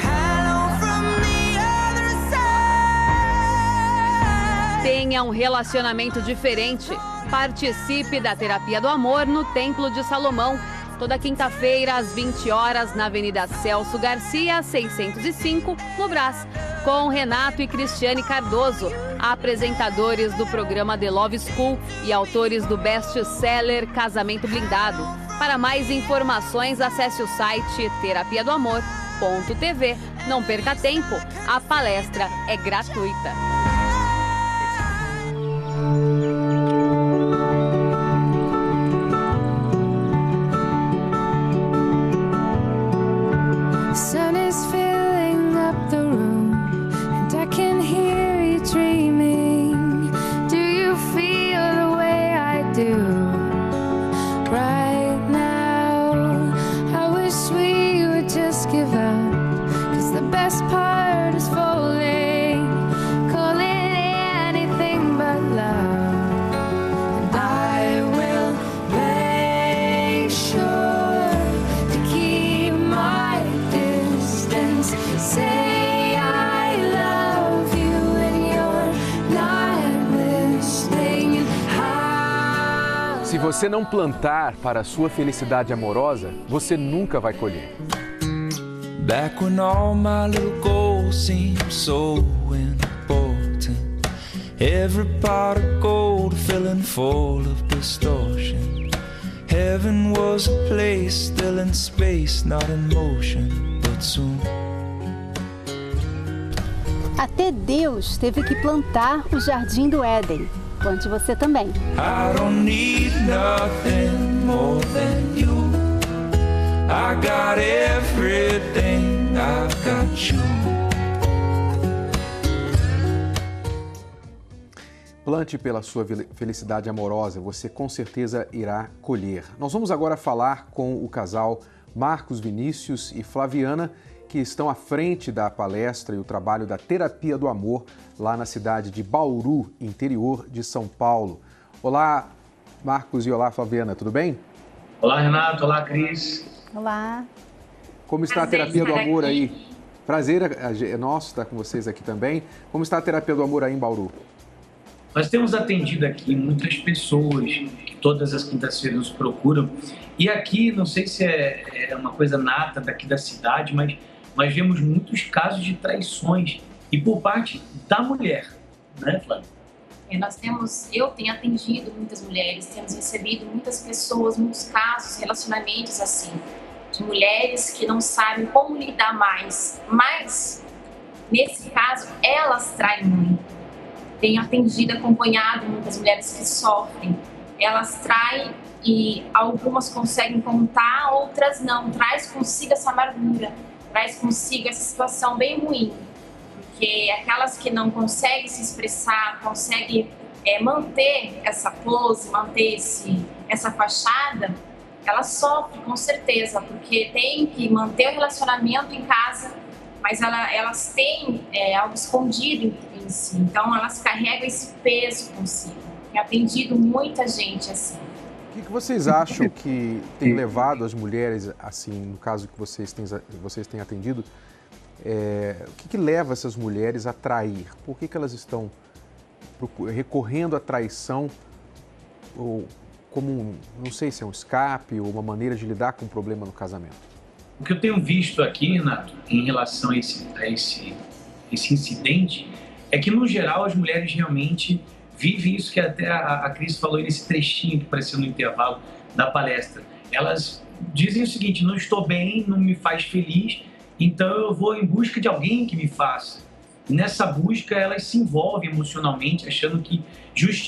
Tenha um relacionamento diferente. Participe da Terapia do Amor no Templo de Salomão. Toda quinta-feira, às 20 horas, na Avenida Celso Garcia, 605, no Brás, com Renato e Cristiane Cardoso, apresentadores do programa The Love School e autores do best-seller Casamento Blindado. Para mais informações, acesse o site terapiadoamor.tv. Não perca tempo, a palestra é gratuita. Se você não plantar para a sua felicidade amorosa, você nunca vai colher. Back when all my little goals seemed so important, every pot of gold filling full of distortion. Heaven was a place still in space, not in motion, but soon. Até Deus teve que plantar o Jardim do Éden. Plante você também. I don't need nothing more than you. I got everything, I've got you. Plante pela sua felicidade amorosa, você com certeza irá colher. Nós vamos agora falar com o casal Marcos Vinícius e Flaviana, que estão à frente da palestra e o trabalho da Terapia do Amor lá na cidade de Bauru, interior de São Paulo. Olá, Marcos, e olá, Flaviana, tudo bem? Olá, Renato. Olá, Cris. Olá. Como está a Terapia do Amor aí? Prazer é nosso estar com vocês aqui também. Como está a Terapia do Amor aí em Bauru? Nós temos atendido aqui muitas pessoas que todas as quintas-feiras nos procuram. E aqui, não sei se é uma coisa nata daqui da cidade, mas nós vemos muitos casos de traições e por parte da mulher, né, Flávia? Eu tenho atendido muitas mulheres, temos recebido muitas pessoas, muitos casos, relacionamentos assim, de mulheres que não sabem como lidar mais, mas nesse caso elas traem muito. Tenho atendido, acompanhado muitas mulheres que sofrem, elas traem e algumas conseguem contar, outras não, traz consigo essa amargura, traz consigo essa situação bem ruim. Porque aquelas que não conseguem se expressar, conseguem manter essa pose, manter essa fachada, elas sofrem com certeza, porque tem que manter o relacionamento em casa, mas elas têm algo escondido em si, então elas carregam esse peso consigo. Tenho atendido muita gente assim. O que vocês acham que tem levado as mulheres, assim, no caso que vocês têm atendido, o que leva essas mulheres a trair? Por que elas estão recorrendo à traição ou como, não sei se é um escape ou uma maneira de lidar com o problema no casamento? O que eu tenho visto aqui, Renato, em relação a esse incidente, é que, no geral, as mulheres realmente vivem isso que até a Cris falou nesse trechinho que apareceu no intervalo da palestra. Elas dizem o seguinte: não estou bem, não me faz feliz, então eu vou em busca de alguém que me faça. Nessa busca, elas se envolvem emocionalmente, achando que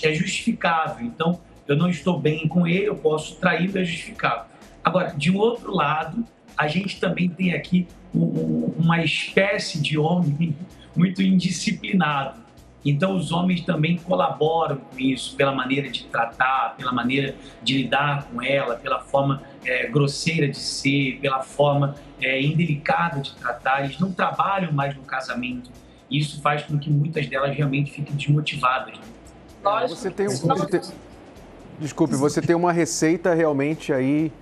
é justificável. Então, eu não estou bem com ele, eu posso traí-lo, é justificável. Agora, de um outro lado, a gente também tem aqui uma espécie de homem muito indisciplinado. Então, os homens também colaboram com isso, pela maneira de tratar, pela maneira de lidar com ela, pela forma grosseira de ser, pela forma indelicada de tratar. Eles não trabalham mais no casamento. Isso faz com que muitas delas realmente fiquem desmotivadas. Você tem uma receita realmente aí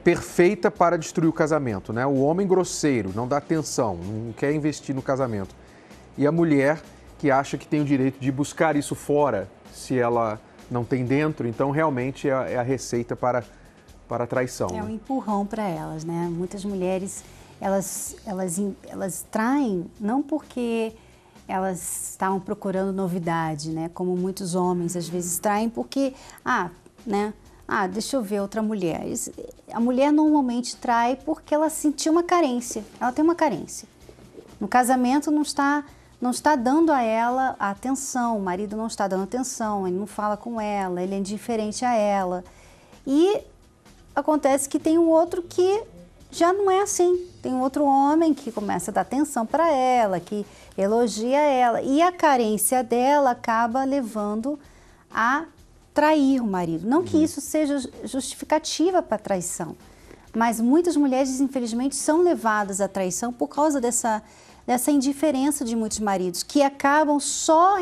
perfeita para destruir o casamento, né? O homem grosseiro, não dá atenção, não quer investir no casamento. E a mulher que acha que tem o direito de buscar isso fora, se ela não tem dentro, então realmente é a receita para a traição. É um empurrão para elas, né? Muitas mulheres, elas traem não porque elas estavam procurando novidade, né? Como muitos homens às vezes traem porque, deixa eu ver outra mulher. A mulher normalmente trai porque ela sentiu uma carência, ela tem uma carência. No casamento não está dando a ela a atenção, o marido não está dando atenção, ele não fala com ela, ele é indiferente a ela. E acontece que tem um outro que já não é assim. Tem um outro homem que começa a dar atenção para ela, que elogia ela. E a carência dela acaba levando a trair o marido. Não que isso seja justificativa para a traição, mas muitas mulheres, infelizmente, são levadas à traição por causa dessa indiferença de muitos maridos, que acabam só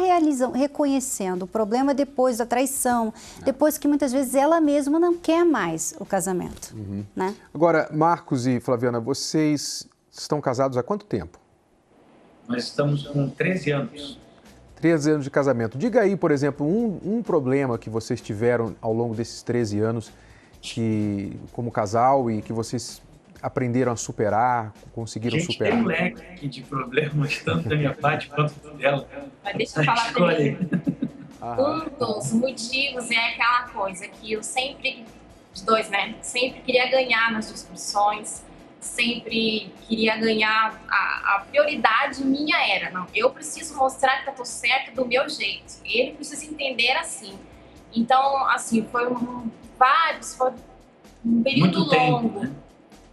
reconhecendo o problema depois da traição, depois que muitas vezes ela mesma não quer mais o casamento. Né? Agora, Marcos e Flaviana, vocês estão casados há quanto tempo? Nós estamos com 13 anos. 13 anos de casamento. Diga aí, por exemplo, um problema que vocês tiveram ao longo desses 13 anos como casal e que vocês aprenderam a superar, conseguiram superar? Tem um leque de problemas, tanto da minha parte quanto dela. Mas deixa eu falar também. Um dos motivos é aquela coisa que eu sempre, os dois, né? Sempre queria ganhar nas discussões, sempre queria ganhar. A prioridade minha era, não, eu preciso mostrar que eu tô certo do meu jeito. Ele precisa entender assim. Então, assim, foi um período muito tempo, longo. Né?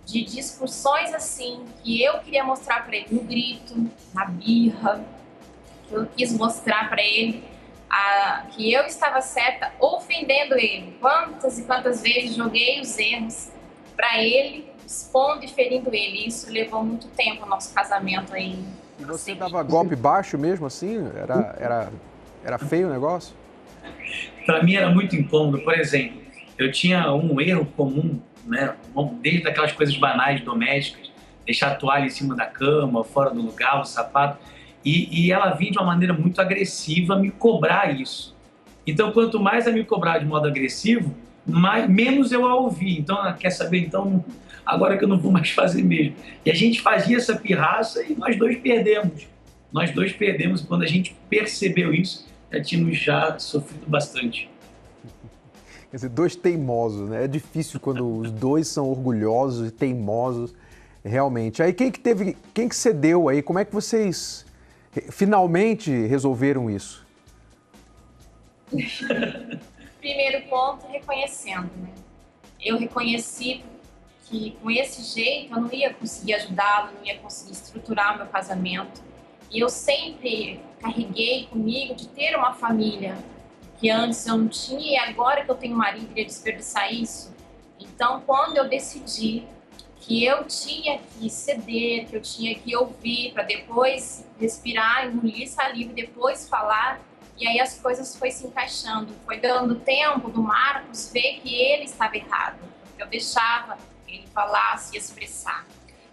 De discussões assim, que eu queria mostrar para ele no grito, na birra, que eu quis mostrar para ele que eu estava certa, ofendendo ele. Quantas e quantas vezes joguei os erros para ele, expondo e ferindo ele. Isso levou muito tempo o nosso casamento aí. E você dava golpe baixo mesmo assim? Era feio o negócio? Para mim era muito incômodo. Por exemplo, eu tinha um erro comum, né? Desde aquelas coisas banais domésticas, deixar a toalha em cima da cama, fora do lugar, o sapato, e ela vinha de uma maneira muito agressiva me cobrar isso. Então, quanto mais ela me cobrar de modo agressivo, menos eu a ouvi. Então, ela quer saber, então, agora que eu não vou mais fazer mesmo. E a gente fazia essa pirraça e nós dois perdemos. Nós dois perdemos, e quando a gente percebeu isso, já tínhamos sofrido bastante. Quer dizer, dois teimosos, né? É difícil quando os dois são orgulhosos e teimosos, realmente. Aí quem que cedeu aí? Como é que vocês finalmente resolveram isso? Primeiro ponto, reconhecendo, né? Eu reconheci que com esse jeito eu não ia conseguir ajudá-lo, não ia conseguir estruturar o meu casamento. E eu sempre carreguei comigo de ter uma família, que antes eu não tinha, e agora que eu tenho marido, eu ia desperdiçar isso. Então, quando eu decidi que eu tinha que ceder, que eu tinha que ouvir, para depois respirar, engolir saliva e depois falar, e aí as coisas foi se encaixando. Foi dando tempo do Marcos ver que ele estava errado. Eu deixava ele falar, se expressar.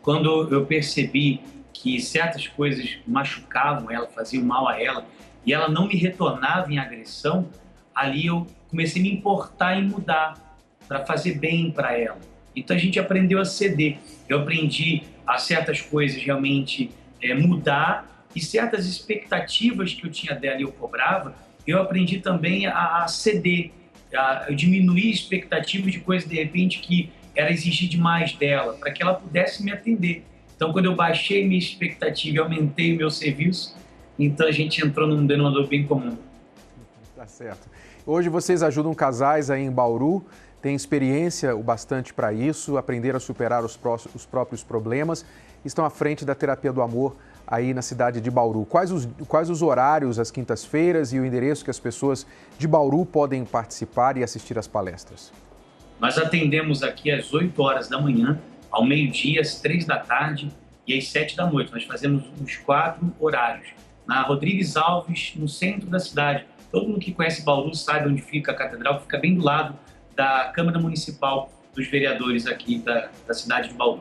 Quando eu percebi que certas coisas machucavam ela, faziam mal a ela, e ela não me retornava em agressão, ali eu comecei a me importar em mudar, para fazer bem para ela. Então a gente aprendeu a ceder. Eu aprendi a certas coisas realmente mudar e certas expectativas que eu tinha dela e eu cobrava, eu aprendi também a ceder, a diminuir expectativas de coisas, de repente, que era exigir demais dela, para que ela pudesse me atender. Então, quando eu baixei minha expectativa e aumentei o meu serviço, então a gente entrou num denominador bem comum. Tá certo. Hoje vocês ajudam casais aí em Bauru, têm experiência o bastante para isso, aprenderam a superar os próprios problemas, estão à frente da Terapia do Amor aí na cidade de Bauru. Quais os horários, as quintas-feiras e o endereço que as pessoas de Bauru podem participar e assistir às palestras? Nós atendemos aqui às 8 horas da manhã, ao meio-dia, às 3 da tarde e às 7 da noite. Nós fazemos os 4 horários. Na Rodrigues Alves, no centro da cidade. Todo mundo que conhece Bauru sabe onde fica a catedral, fica bem do lado da Câmara Municipal dos Vereadores aqui da cidade de Bauru.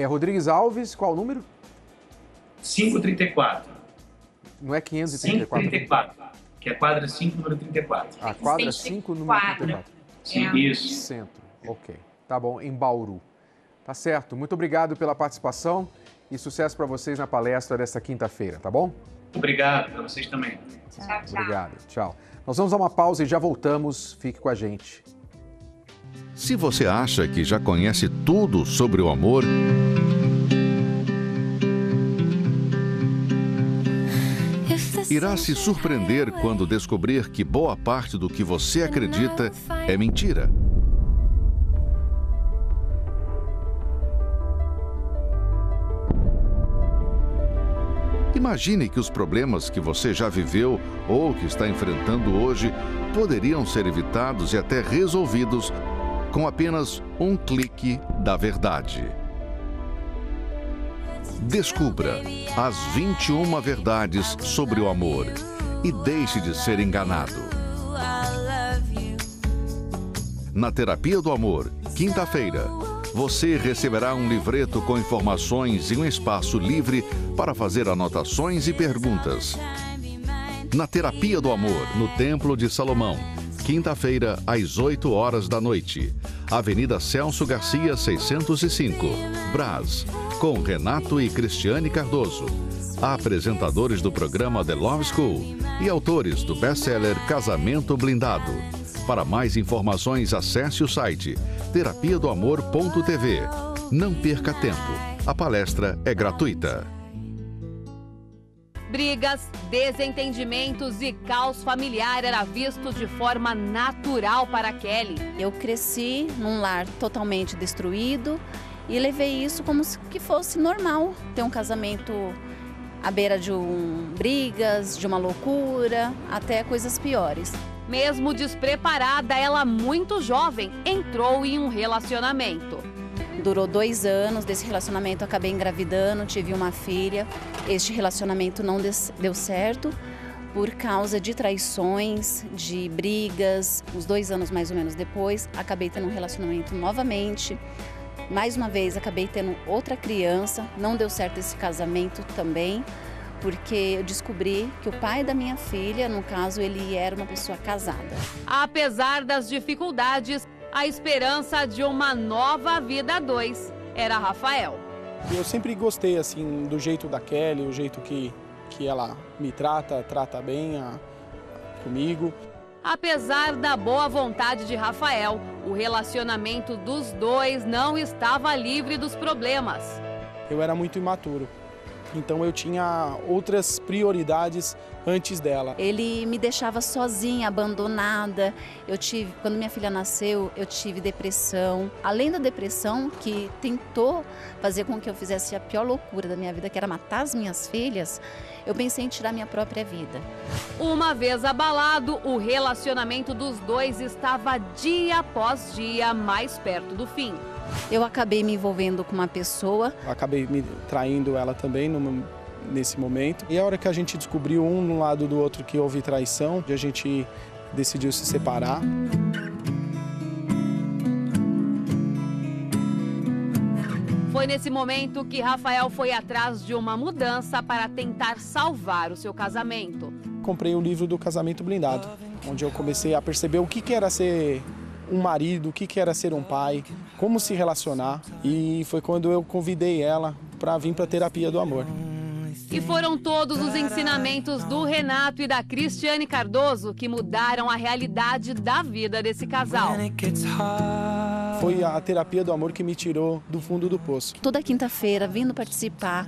Rodrigues Alves, qual o número? 534. Não é 534? 534, que é a quadra 5, número 34. A quadra 5, número 34. Sim, isso. Centro, ok. Tá bom, em Bauru. Tá certo, muito obrigado pela participação e sucesso para vocês na palestra desta quinta-feira, tá bom? Obrigado, para vocês também. Tchau, tchau. Obrigado, tchau. Nós vamos a uma pausa e já voltamos, fique com a gente. Se você acha que já conhece tudo sobre o amor, irá se surpreender quando descobrir que boa parte do que você acredita é mentira. Imagine que os problemas que você já viveu ou que está enfrentando hoje poderiam ser evitados e até resolvidos com apenas um clique da verdade. Descubra as 21 verdades sobre o amor e deixe de ser enganado. Na Terapia do Amor, quinta-feira, você receberá um livreto com informações e um espaço livre para fazer anotações e perguntas. Na Terapia do Amor, no Templo de Salomão, quinta-feira, às 8 horas da noite. Avenida Celso Garcia, 605, Brás, com Renato e Cristiane Cardoso, apresentadores do programa The Love School e autores do best-seller Casamento Blindado. Para mais informações, acesse o site terapiadoamor.tv. Não perca tempo. A palestra é gratuita. Brigas, desentendimentos e caos familiar era visto de forma natural para Kelly. Eu cresci num lar totalmente destruído e levei isso como se fosse normal, ter um casamento à beira de brigas, de uma loucura, até coisas piores. Mesmo despreparada, ela muito jovem entrou em um relacionamento. Durou 2 anos, desse relacionamento acabei engravidando, tive uma filha. Este relacionamento não deu certo por causa de traições, de brigas. Uns 2 anos mais ou menos depois, acabei tendo um relacionamento novamente. Mais uma vez, acabei tendo outra criança, não deu certo esse casamento também, porque eu descobri que o pai da minha filha, no caso, ele era uma pessoa casada. Apesar das dificuldades, a esperança de uma nova vida a 2 era Rafael. Eu sempre gostei assim do jeito da Kelly, o jeito que ela me trata bem comigo. Apesar da boa vontade de Rafael, o relacionamento dos dois não estava livre dos problemas. Eu era muito imaturo, então eu tinha outras prioridades antes dela. Ele me deixava sozinha, abandonada. Quando minha filha nasceu, eu tive depressão. Além da depressão, que tentou fazer com que eu fizesse a pior loucura da minha vida, que era matar as minhas filhas, eu pensei em tirar minha própria vida. Uma vez abalado, o relacionamento dos dois estava dia após dia mais perto do fim. Eu acabei me envolvendo com uma pessoa. Acabei me traindo ela também nesse momento. E a hora que a gente descobriu um no lado do outro que houve traição, a gente decidiu se separar. Foi nesse momento que Rafael foi atrás de uma mudança para tentar salvar o seu casamento. Comprei o livro do Casamento Blindado, onde eu comecei a perceber o que era ser um marido, o que era ser um pai, como se relacionar. E foi quando eu convidei ela para vir para a Terapia do Amor. E foram todos os ensinamentos do Renato e da Cristiane Cardoso que mudaram a realidade da vida desse casal. Foi a terapia do amor que me tirou do fundo do poço. Toda quinta-feira, vindo participar,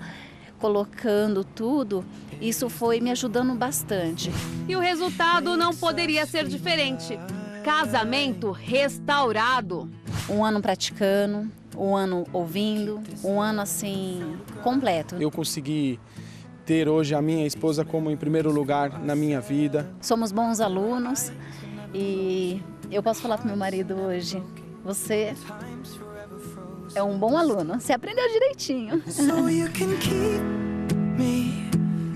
colocando tudo, isso foi me ajudando bastante. E o resultado não poderia ser diferente. Casamento restaurado. Um ano praticando, um ano ouvindo, um ano assim, completo. Eu consegui ter hoje a minha esposa como em primeiro lugar na minha vida. Somos bons alunos e eu posso falar para meu marido hoje, você é um bom aluno, você aprendeu direitinho. So you can keep me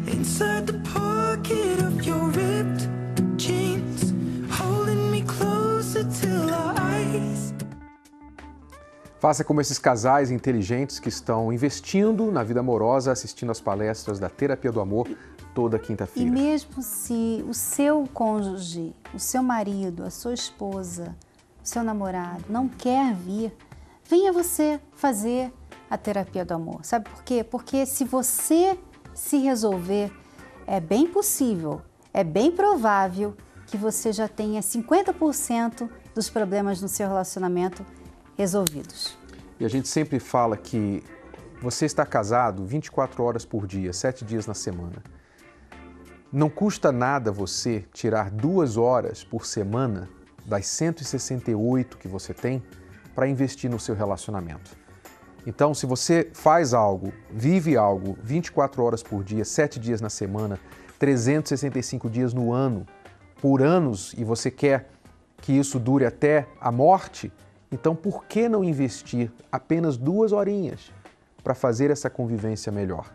inside the pocket of your ripped jeans, holding me closer till our eyes. Faça como esses casais inteligentes que estão investindo na vida amorosa, assistindo às palestras da Terapia do Amor toda quinta-feira. E mesmo se o seu cônjuge, o seu marido, a sua esposa, o seu namorado não quer vir, venha você fazer a Terapia do Amor. Sabe por quê? Porque se você se resolver, é bem possível, é bem provável que você já tenha 50% dos problemas no seu relacionamento resolvidos. E a gente sempre fala que você está casado 24 horas por dia, 7 dias na semana. Não custa nada você tirar 2 horas por semana das 168 que você tem para investir no seu relacionamento. Então, se você faz algo, vive algo 24 horas por dia, 7 dias na semana, 365 dias no ano, por anos, e você quer que isso dure até a morte, então por que não investir apenas 2 horinhas para fazer essa convivência melhor?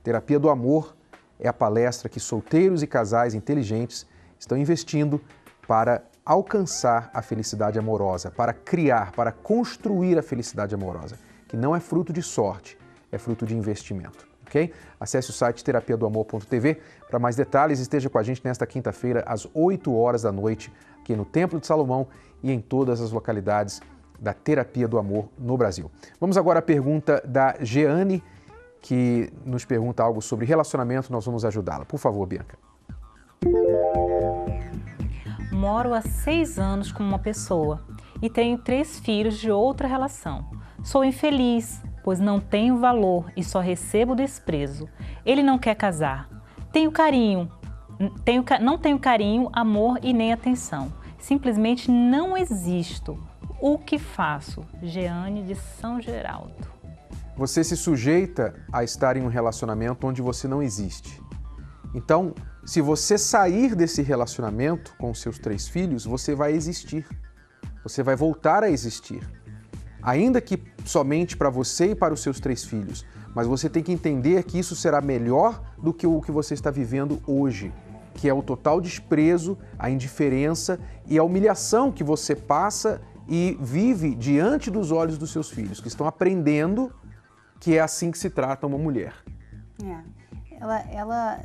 Terapia do Amor é a palestra que solteiros e casais inteligentes estão investindo para alcançar a felicidade amorosa, para criar, para construir a felicidade amorosa, que não é fruto de sorte, é fruto de investimento, ok? Acesse o site terapiadoamor.tv para mais detalhes e esteja com a gente nesta quinta-feira às 8 horas da noite, aqui no Templo de Salomão e em todas as localidades da Terapia do Amor no Brasil. Vamos agora à pergunta da Jeane, que nos pergunta algo sobre relacionamento, nós vamos ajudá-la. Por favor, Bianca. Moro há 6 anos com uma pessoa e tenho 3 filhos de outra relação. Sou infeliz, pois não tenho valor e só recebo desprezo. Ele não quer casar. Não tenho carinho, amor e nem atenção. Simplesmente não existo. O que faço? Jeane de São Geraldo. Você se sujeita a estar em um relacionamento onde você não existe. Então, se você sair desse relacionamento com os seus 3 filhos, você vai existir. Você vai voltar a existir. Ainda que somente para você e para os seus 3 filhos. Mas você tem que entender que isso será melhor do que o que você está vivendo hoje, que é o total desprezo, a indiferença e a humilhação que você passa e vive diante dos olhos dos seus filhos, que estão aprendendo que é assim que se trata uma mulher.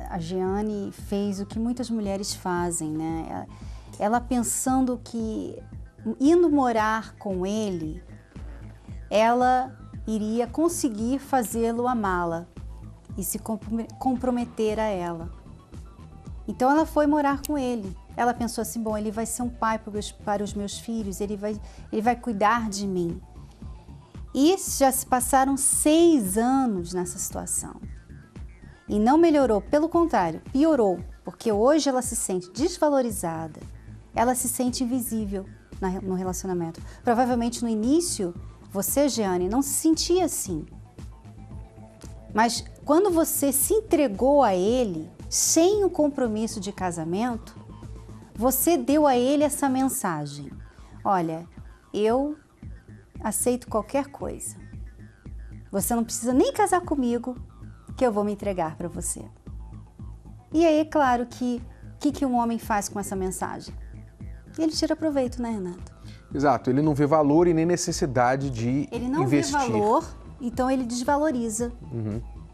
A Jeane fez o que muitas mulheres fazem, né? Ela pensando que indo morar com ele, ela iria conseguir fazê-lo amá-la e se comprometer a ela. Então ela foi morar com ele. Ela pensou assim, bom, ele vai ser um pai para os meus filhos, ele vai cuidar de mim. E já se passaram 6 anos nessa situação. E não melhorou, pelo contrário, piorou, porque hoje ela se sente desvalorizada, ela se sente invisível no relacionamento. Provavelmente no início, você, Jeane, não se sentia assim. Mas quando você se entregou a ele, sem o compromisso de casamento, você deu a ele essa mensagem. Olha, eu aceito qualquer coisa. Você não precisa nem casar comigo, que eu vou me entregar para você. E aí, é claro que o que um homem faz com essa mensagem? Ele tira proveito, né, Renato? Exato, ele não vê valor e nem necessidade de investir. Ele não vê valor, então ele desvaloriza.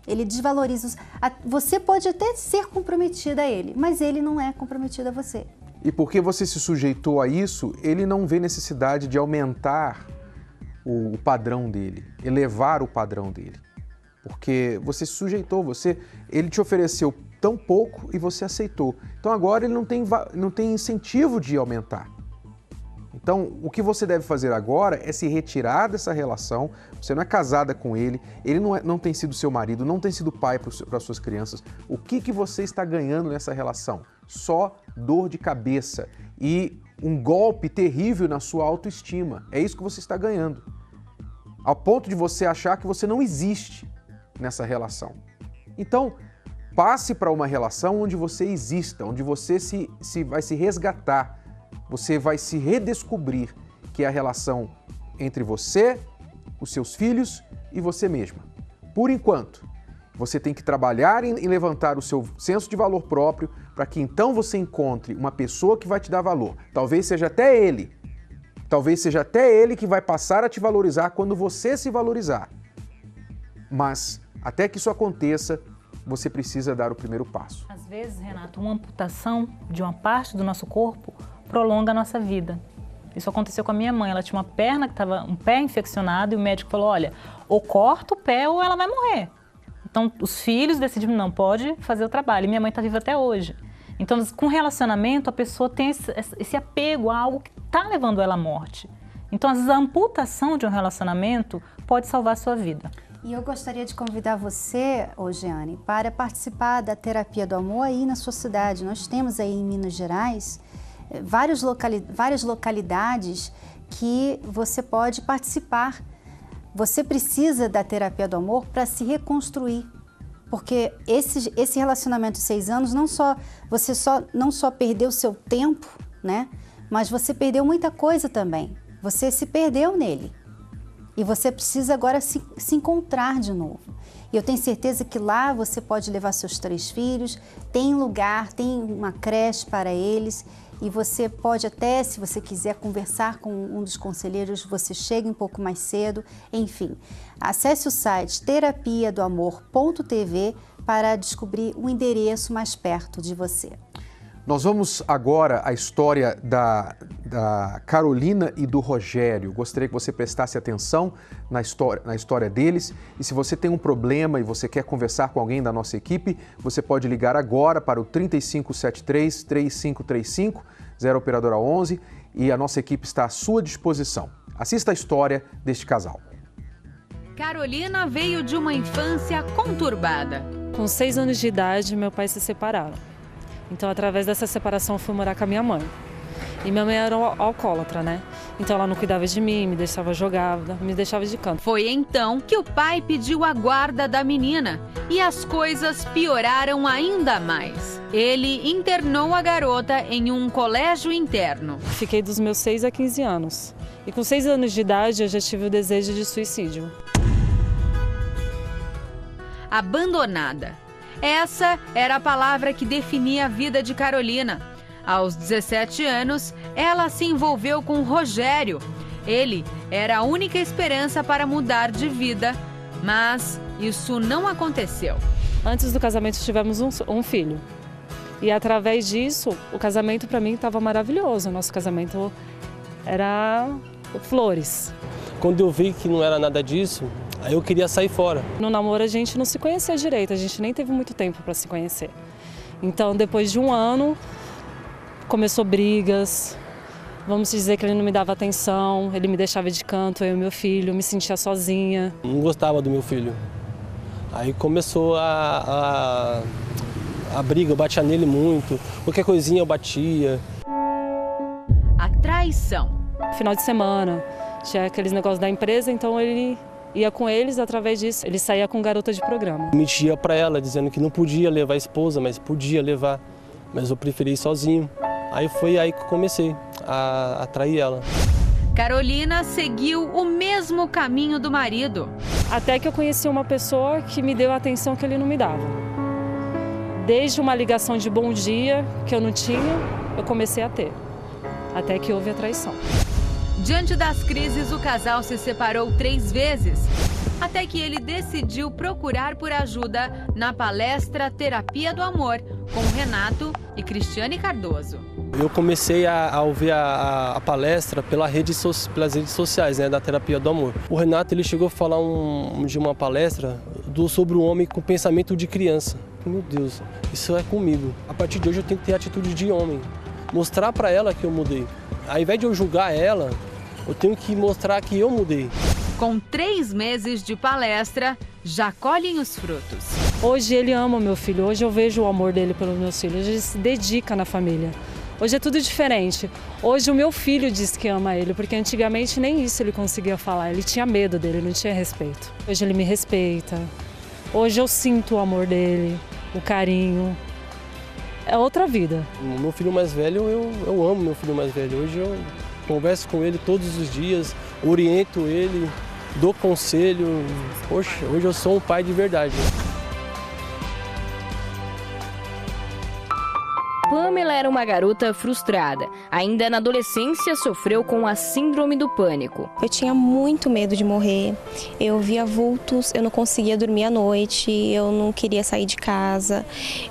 Ele desvaloriza. Você pode até ser comprometida a ele, mas ele não é comprometido a você. E porque você se sujeitou a isso, ele não vê necessidade de aumentar o padrão dele, elevar o padrão dele. porque você se sujeitou, ele te ofereceu tão pouco e você aceitou. Então agora ele não tem incentivo de aumentar. Então, o que você deve fazer agora é se retirar dessa relação. Você não é casada com ele não tem sido seu marido, não tem sido pai para suas crianças. O que você está ganhando nessa relação? Só dor de cabeça e um golpe terrível na sua autoestima. É isso que você está ganhando. Ao ponto de você achar que você não existe nessa relação. Então, passe para uma relação onde você exista, onde você vai se resgatar. Você vai se redescobrir, que é a relação entre você, os seus filhos e você mesma. Por enquanto, você tem que trabalhar em levantar o seu senso de valor próprio para que então você encontre uma pessoa que vai te dar valor. Talvez seja até ele que vai passar a te valorizar quando você se valorizar. Mas até que isso aconteça, você precisa dar o primeiro passo. Às vezes, Renato, uma amputação de uma parte do nosso corpo prolonga a nossa vida. Isso aconteceu com a minha mãe. Ela tinha um pé infeccionado e o médico falou, olha, ou corta o pé ou ela vai morrer. Então, os filhos decidiram, não pode fazer o trabalho. E minha mãe está viva até hoje. Então, com relacionamento, a pessoa tem esse apego a algo que está levando ela à morte. Então, às vezes, a amputação de um relacionamento pode salvar a sua vida. E eu gostaria de convidar você, Jeane, para participar da Terapia do Amor aí na sua cidade. Nós temos aí em Minas Gerais várias localidades que você pode participar. Você precisa da Terapia do Amor para se reconstruir. Porque esse relacionamento de 6 anos, você não só perdeu seu tempo, né? Mas você perdeu muita coisa também. Você se perdeu nele. E você precisa agora se encontrar de novo. E eu tenho certeza que lá você pode levar seus 3 filhos, tem lugar, tem uma creche para eles. E você pode até, se você quiser conversar com um dos conselheiros, você chega um pouco mais cedo. Enfim, acesse o site terapiadoamor.tv para descobrir o endereço mais perto de você. Nós vamos agora à história da Carolina e do Rogério. Gostaria que você prestasse atenção na história deles. E se você tem um problema e você quer conversar com alguém da nossa equipe, você pode ligar agora para o 3573-3535, 0 operadora 11, e a nossa equipe está à sua disposição. Assista a história deste casal. Carolina veio de uma infância conturbada. Com 6 anos de idade, meu pai se separaram. Então, através dessa separação, eu fui morar com a minha mãe. E minha mãe era alcoólatra, né? Então, ela não cuidava de mim, me deixava jogada, me deixava de canto. Foi então que o pai pediu a guarda da menina e as coisas pioraram ainda mais. Ele internou a garota em um colégio interno. Fiquei dos meus 6 a 15 anos. E com 6 anos de idade, eu já tive o desejo de suicídio. Abandonada. Essa era a palavra que definia a vida de Carolina. Aos 17 anos, ela se envolveu com Rogério. Ele era a única esperança para mudar de vida, mas isso não aconteceu. Antes do casamento, tivemos um filho. E através disso, o casamento para mim estava maravilhoso. O nosso casamento era flores. Quando eu vi que não era nada disso, aí eu queria sair fora. No namoro a gente não se conhecia direito, a gente nem teve muito tempo para se conhecer. Então, depois de 1 ano, começou brigas. Vamos dizer que ele não me dava atenção, ele me deixava de canto, eu e meu filho, me sentia sozinha. Não gostava do meu filho. Aí começou a briga, eu batia nele muito, qualquer coisinha eu batia. A traição. Final de semana, tinha aqueles negócios da empresa, então ele ia com eles, através disso, ele saía com garota de programa. Mentia para ela, dizendo que não podia levar a esposa, mas podia levar. Mas eu preferi ir sozinho. Aí foi aí que eu comecei a trair ela. Carolina seguiu o mesmo caminho do marido. Até que eu conheci uma pessoa que me deu a atenção que ele não me dava. Desde uma ligação de bom dia, que eu não tinha, eu comecei a ter. Até que houve a traição. Diante das crises, o casal se separou 3 vezes, até que ele decidiu procurar por ajuda na palestra Terapia do Amor, com Renato e Cristiane Cardoso. Eu comecei a ouvir a palestra pelas redes sociais, né, da Terapia do Amor. O Renato ele chegou a falar de uma palestra sobre o homem com pensamento de criança. Meu Deus, isso é comigo. A partir de hoje eu tenho que ter atitude de homem. Mostrar para ela que eu mudei. Ao invés de eu julgar ela, eu tenho que mostrar que eu mudei. Com 3 meses de palestra, já colhem os frutos. Hoje ele ama meu filho, hoje eu vejo o amor dele pelos meus filhos, hoje ele se dedica na família. Hoje é tudo diferente. Hoje o meu filho diz que ama ele, porque antigamente nem isso ele conseguia falar. Ele tinha medo dele, não tinha respeito. Hoje ele me respeita. Hoje eu sinto o amor dele, o carinho. É outra vida. O meu filho mais velho, eu amo meu filho mais velho. Hoje eu converso com ele todos os dias, oriento ele, dou conselho. Poxa, hoje eu sou um pai de verdade. Pamela era uma garota frustrada. Ainda na adolescência, sofreu com a síndrome do pânico. Eu tinha muito medo de morrer. Eu via vultos, eu não conseguia dormir à noite, eu não queria sair de casa.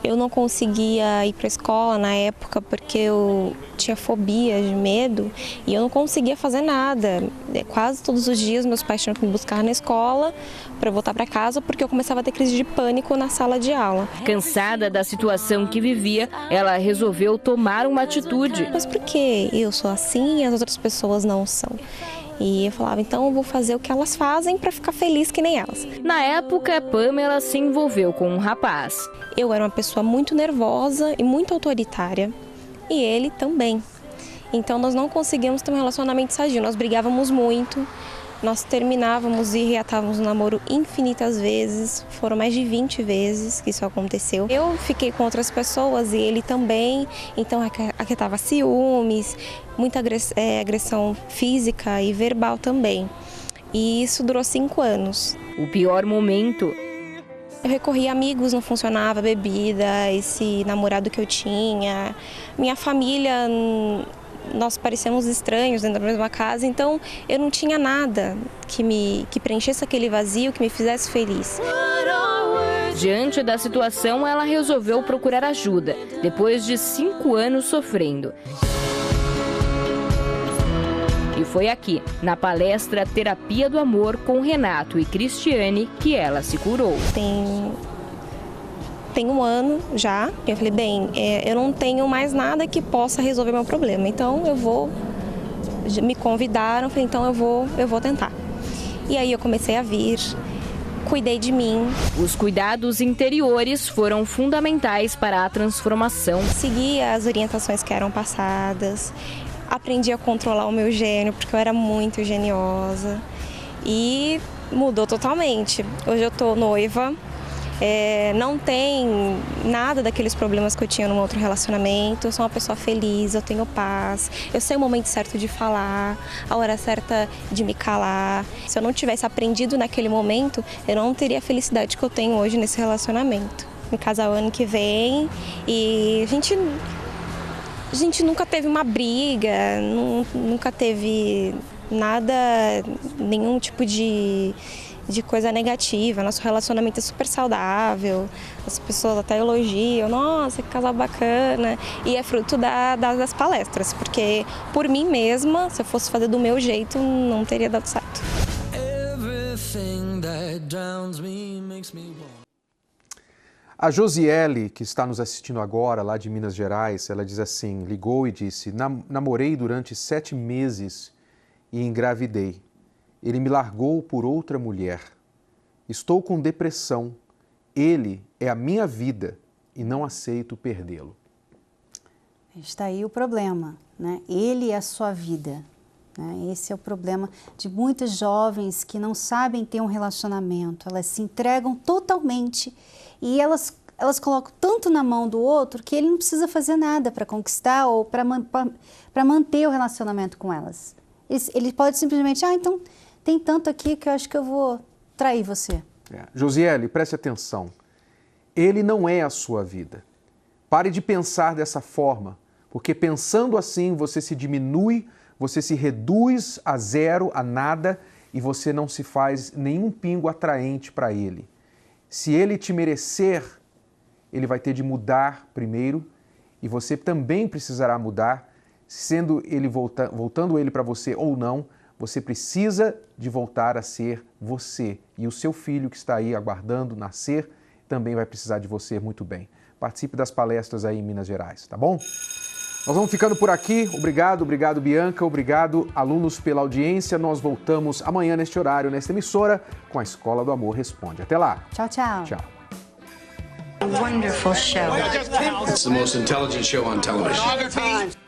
Eu não conseguia ir para a escola na época porque eu tinha fobia de medo e eu não conseguia fazer nada. Quase todos os dias meus pais tinham que me buscar na escola para voltar para casa porque eu começava a ter crise de pânico na sala de aula. Cansada da situação que vivia, ela resolveu tomar uma atitude. Mas por que eu sou assim e as outras pessoas não são? E eu falava, então eu vou fazer o que elas fazem para ficar feliz que nem elas. Na época, Pamela se envolveu com um rapaz. Eu era uma pessoa muito nervosa e muito autoritária. E ele também. Então nós não conseguíamos ter um relacionamento sadio, nós brigávamos muito. Nós terminávamos e reatávamos o namoro infinitas vezes, foram mais de 20 vezes que isso aconteceu. Eu fiquei com outras pessoas e ele também, então aquietava ciúmes, muita agressão física e verbal também. E isso durou 5 anos. O pior momento... Eu recorri a amigos, não funcionava, bebida, esse namorado que eu tinha, minha família... Nós parecíamos estranhos dentro da mesma casa, então eu não tinha nada que preenchesse aquele vazio, que me fizesse feliz. Diante da situação, ela resolveu procurar ajuda, depois de 5 anos sofrendo. E foi aqui, na palestra Terapia do Amor com Renato e Cristiane, que ela se curou. Tem 1 ano já, eu falei, bem, eu não tenho mais nada que possa resolver meu problema, então me convidaram, falei, então eu vou tentar. E aí eu comecei a vir, cuidei de mim. Os cuidados interiores foram fundamentais para a transformação. Segui as orientações que eram passadas, aprendi a controlar o meu gênio, porque eu era muito geniosa, e mudou totalmente. Hoje eu tô noiva. Não tem nada daqueles problemas que eu tinha num outro relacionamento. Eu sou uma pessoa feliz, eu tenho paz, eu sei o momento certo de falar, a hora certa de me calar. Se eu não tivesse aprendido naquele momento, eu não teria a felicidade que eu tenho hoje nesse relacionamento. Me casar o ano que vem e a gente nunca teve uma briga, nunca teve nada, nenhum tipo de coisa negativa. Nosso relacionamento é super saudável, as pessoas até elogiam, nossa, que casal bacana, e é fruto das palestras, porque por mim mesma, se eu fosse fazer do meu jeito, não teria dado certo. A Josiele, que está nos assistindo agora, lá de Minas Gerais, ela diz assim, ligou e disse, namorei durante 7 meses e engravidei. Ele me largou por outra mulher. Estou com depressão. Ele é a minha vida e não aceito perdê-lo. Está aí o problema, né? Ele é a sua vida. Né? Esse é o problema de muitas jovens que não sabem ter um relacionamento. Elas se entregam totalmente e elas colocam tanto na mão do outro que ele não precisa fazer nada para conquistar ou para manter o relacionamento com elas. Ele pode simplesmente, então... Tem tanto aqui que eu acho que eu vou trair você. Josiele, preste atenção. Ele não é a sua vida. Pare de pensar dessa forma, porque pensando assim você se diminui, você se reduz a zero, a nada, e você não se faz nenhum pingo atraente para ele. Se ele te merecer, ele vai ter de mudar primeiro, e você também precisará mudar, sendo ele voltando ele para você ou não, Você precisa de voltar a ser você. E o seu filho que está aí aguardando nascer também vai precisar de você muito bem. Participe das palestras aí em Minas Gerais, tá bom? Nós vamos ficando por aqui. Obrigado Bianca, obrigado alunos pela audiência. Nós voltamos amanhã neste horário, nesta emissora, com a Escola do Amor Responde. Até lá. Tchau, tchau. Tchau. A wonderful show. It's the most intelligent show on television.